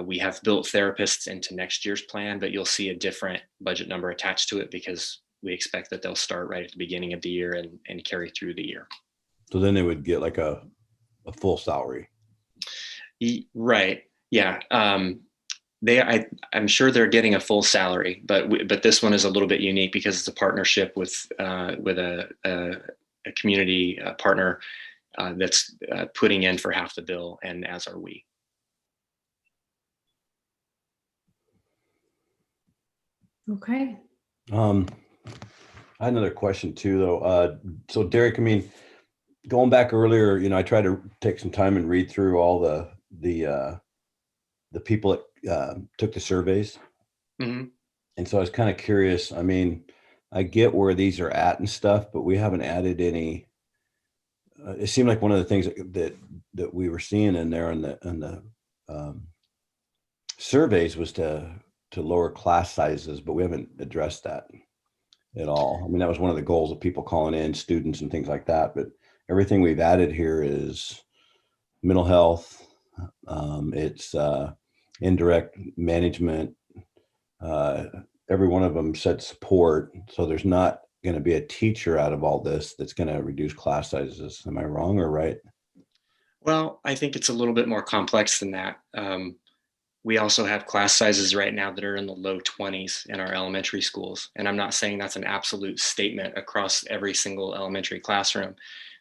Speaker 11: we have built therapists into next year's plan, but you'll see a different budget number attached to it because we expect that they'll start right at the beginning of the year and carry through the year.
Speaker 2: So then they would get like a full salary.
Speaker 11: Right. Yeah. I'm sure they're getting a full salary, but this one is a little bit unique because it's a partnership with a community partner that's putting in for half the bill, and as are we.
Speaker 3: Okay.
Speaker 2: I had another question too, though. So Derek, I mean, going back earlier, I tried to take some time and read through all the people that took the surveys. Mm-hmm. And so I was kind of curious. I mean, I get where these are at and stuff, but we haven't added any it seemed like one of the things that we were seeing in there in the surveys was to lower class sizes, but we haven't addressed that at all. I mean, that was one of the goals of people calling in, students and things like that. But everything we've added here is mental health. It's indirect management. Every one of them said support. So there's not going to be a teacher out of all this that's going to reduce class sizes. Am I wrong or right?
Speaker 11: Well, I think it's a little bit more complex than that. We also have class sizes right now that are in the low 20s in our elementary schools. And I'm not saying that's an absolute statement across every single elementary classroom.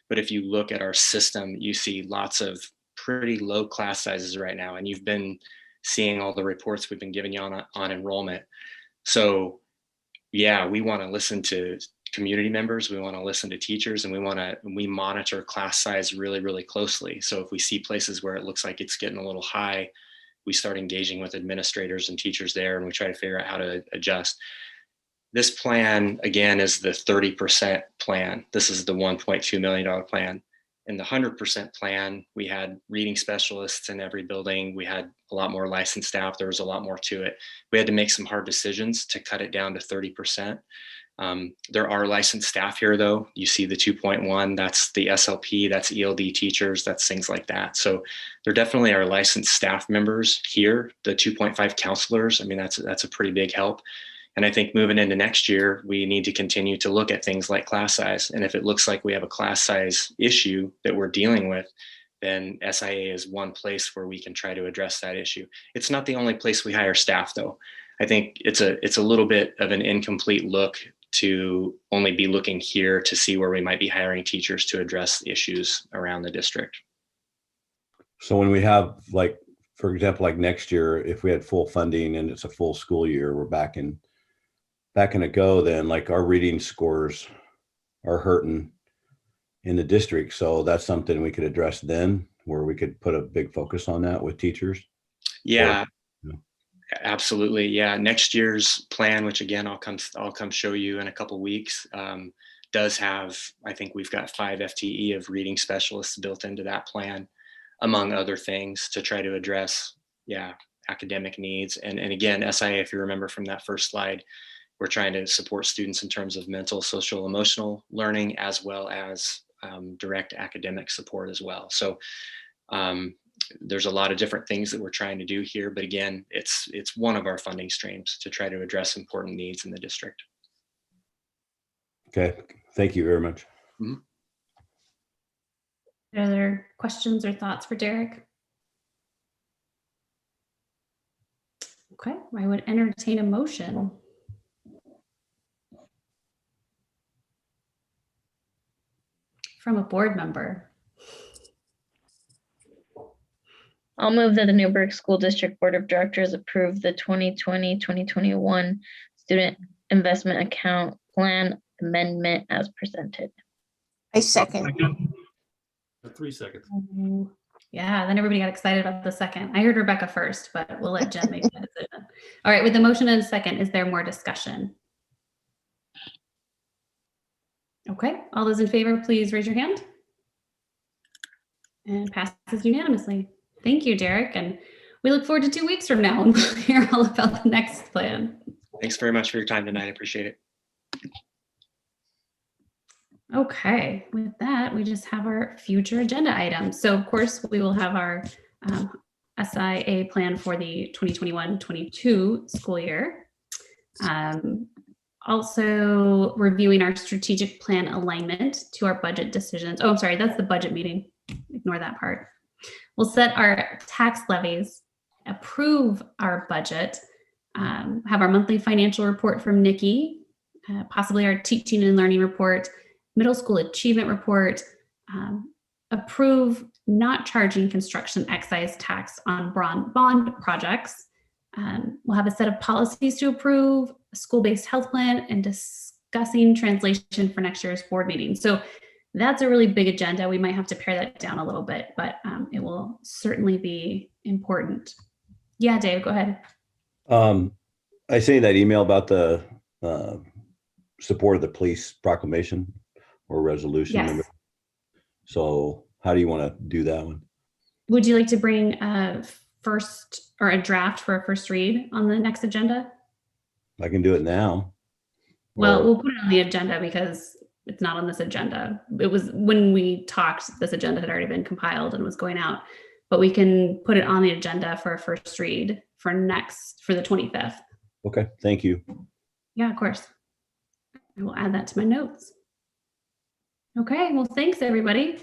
Speaker 11: But if you look at our system, you see lots of pretty low class sizes right now. And you've been seeing all the reports we've been giving you on enrollment. So yeah, we want to listen to community members, we want to listen to teachers, and we monitor class size really, really closely. So if we see places where it looks like it's getting a little high, we start engaging with administrators and teachers there, and we try to figure out how to adjust. This plan, again, is the 30% plan. This is the $1.2 million plan. In the 100% plan, we had reading specialists in every building. We had a lot more licensed staff. There was a lot more to it. We had to make some hard decisions to cut it down to 30%. There are licensed staff here, though. You see the 2.1, that's the SLP, that's ELD teachers, that's things like that. So there definitely are licensed staff members here. The 2.5 counselors, I mean, that's a pretty big help. And I think moving into next year, we need to continue to look at things like class size. And if it looks like we have a class size issue that we're dealing with, then SIA is one place where we can try to address that issue. It's not the only place we hire staff, though. I think it's a little bit of an incomplete look to only be looking here to see where we might be hiring teachers to address issues around the district.
Speaker 2: So when we have, like, for example, like next year, if we had full funding and it's a full school year, we're back in a go, then like our reading scores are hurting in the district. So that's something we could address then, where we could put a big focus on that with teachers.
Speaker 11: Yeah. Absolutely. Yeah. Next year's plan, which again, I'll come show you in a couple weeks, does have, I think we've got 5 FTE of reading specialists built into that plan, among other things, to try to address, academic needs. And again, SIA, if you remember from that first slide, we're trying to support students in terms of mental, social, emotional learning, as well as direct academic support as well. So there's a lot of different things that we're trying to do here, but again, it's one of our funding streams to try to address important needs in the district.
Speaker 2: Okay, thank you very much.
Speaker 11: Mm-hmm.
Speaker 3: Are there questions or thoughts for Derek? Okay, I would entertain a motion. From a board member.
Speaker 5: I'll move that the Newberg School District Board of Directors approve the 2020-2021 Student Investment Account Plan Amendment as presented.
Speaker 1: I second.
Speaker 8: 3 seconds.
Speaker 3: Yeah, then everybody got excited about the second. I heard Rebecca first, but we'll let Jen make that decision. All right, with the motion and a second, is there more discussion? Okay, all those in favor, please raise your hand. And passes unanimously. Thank you, Derek. And we look forward to 2 weeks from now and we'll hear all about the next plan.
Speaker 11: Thanks very much for your time tonight. I appreciate it.
Speaker 3: Okay, with that, we just have our future agenda items. So of course, we will have our SIA plan for the 2021-22 school year. Also reviewing our strategic plan alignment to our budget decisions. Oh, I'm sorry, that's the budget meeting. Ignore that part. We'll set our tax levies, approve our budget, have our monthly financial report from Nikki, possibly our teaching and learning report, middle school achievement report, approve not charging construction excise tax on bond projects. We'll have a set of policies to approve, a school-based health plan, and discussing translation for next year's board meeting. So that's a really big agenda. We might have to pare that down a little bit, but it will certainly be important. Yeah, Dave, go ahead.
Speaker 2: I sent that email about the support of the police proclamation or resolution.
Speaker 3: Yes.
Speaker 2: So how do you want to do that one?
Speaker 3: Would you like to bring a first or a draft for a first read on the next agenda?
Speaker 2: I can do it now.
Speaker 3: Well,
Speaker 2: Or-
Speaker 3: we'll put it on the agenda because it's not on this agenda. It was when we talked, this agenda had already been compiled and was going out, but we can put it on the agenda for a first read for the 25th.
Speaker 2: Okay, thank you.
Speaker 3: Yeah, of course. I will add that to my notes. Okay, well, thanks everybody.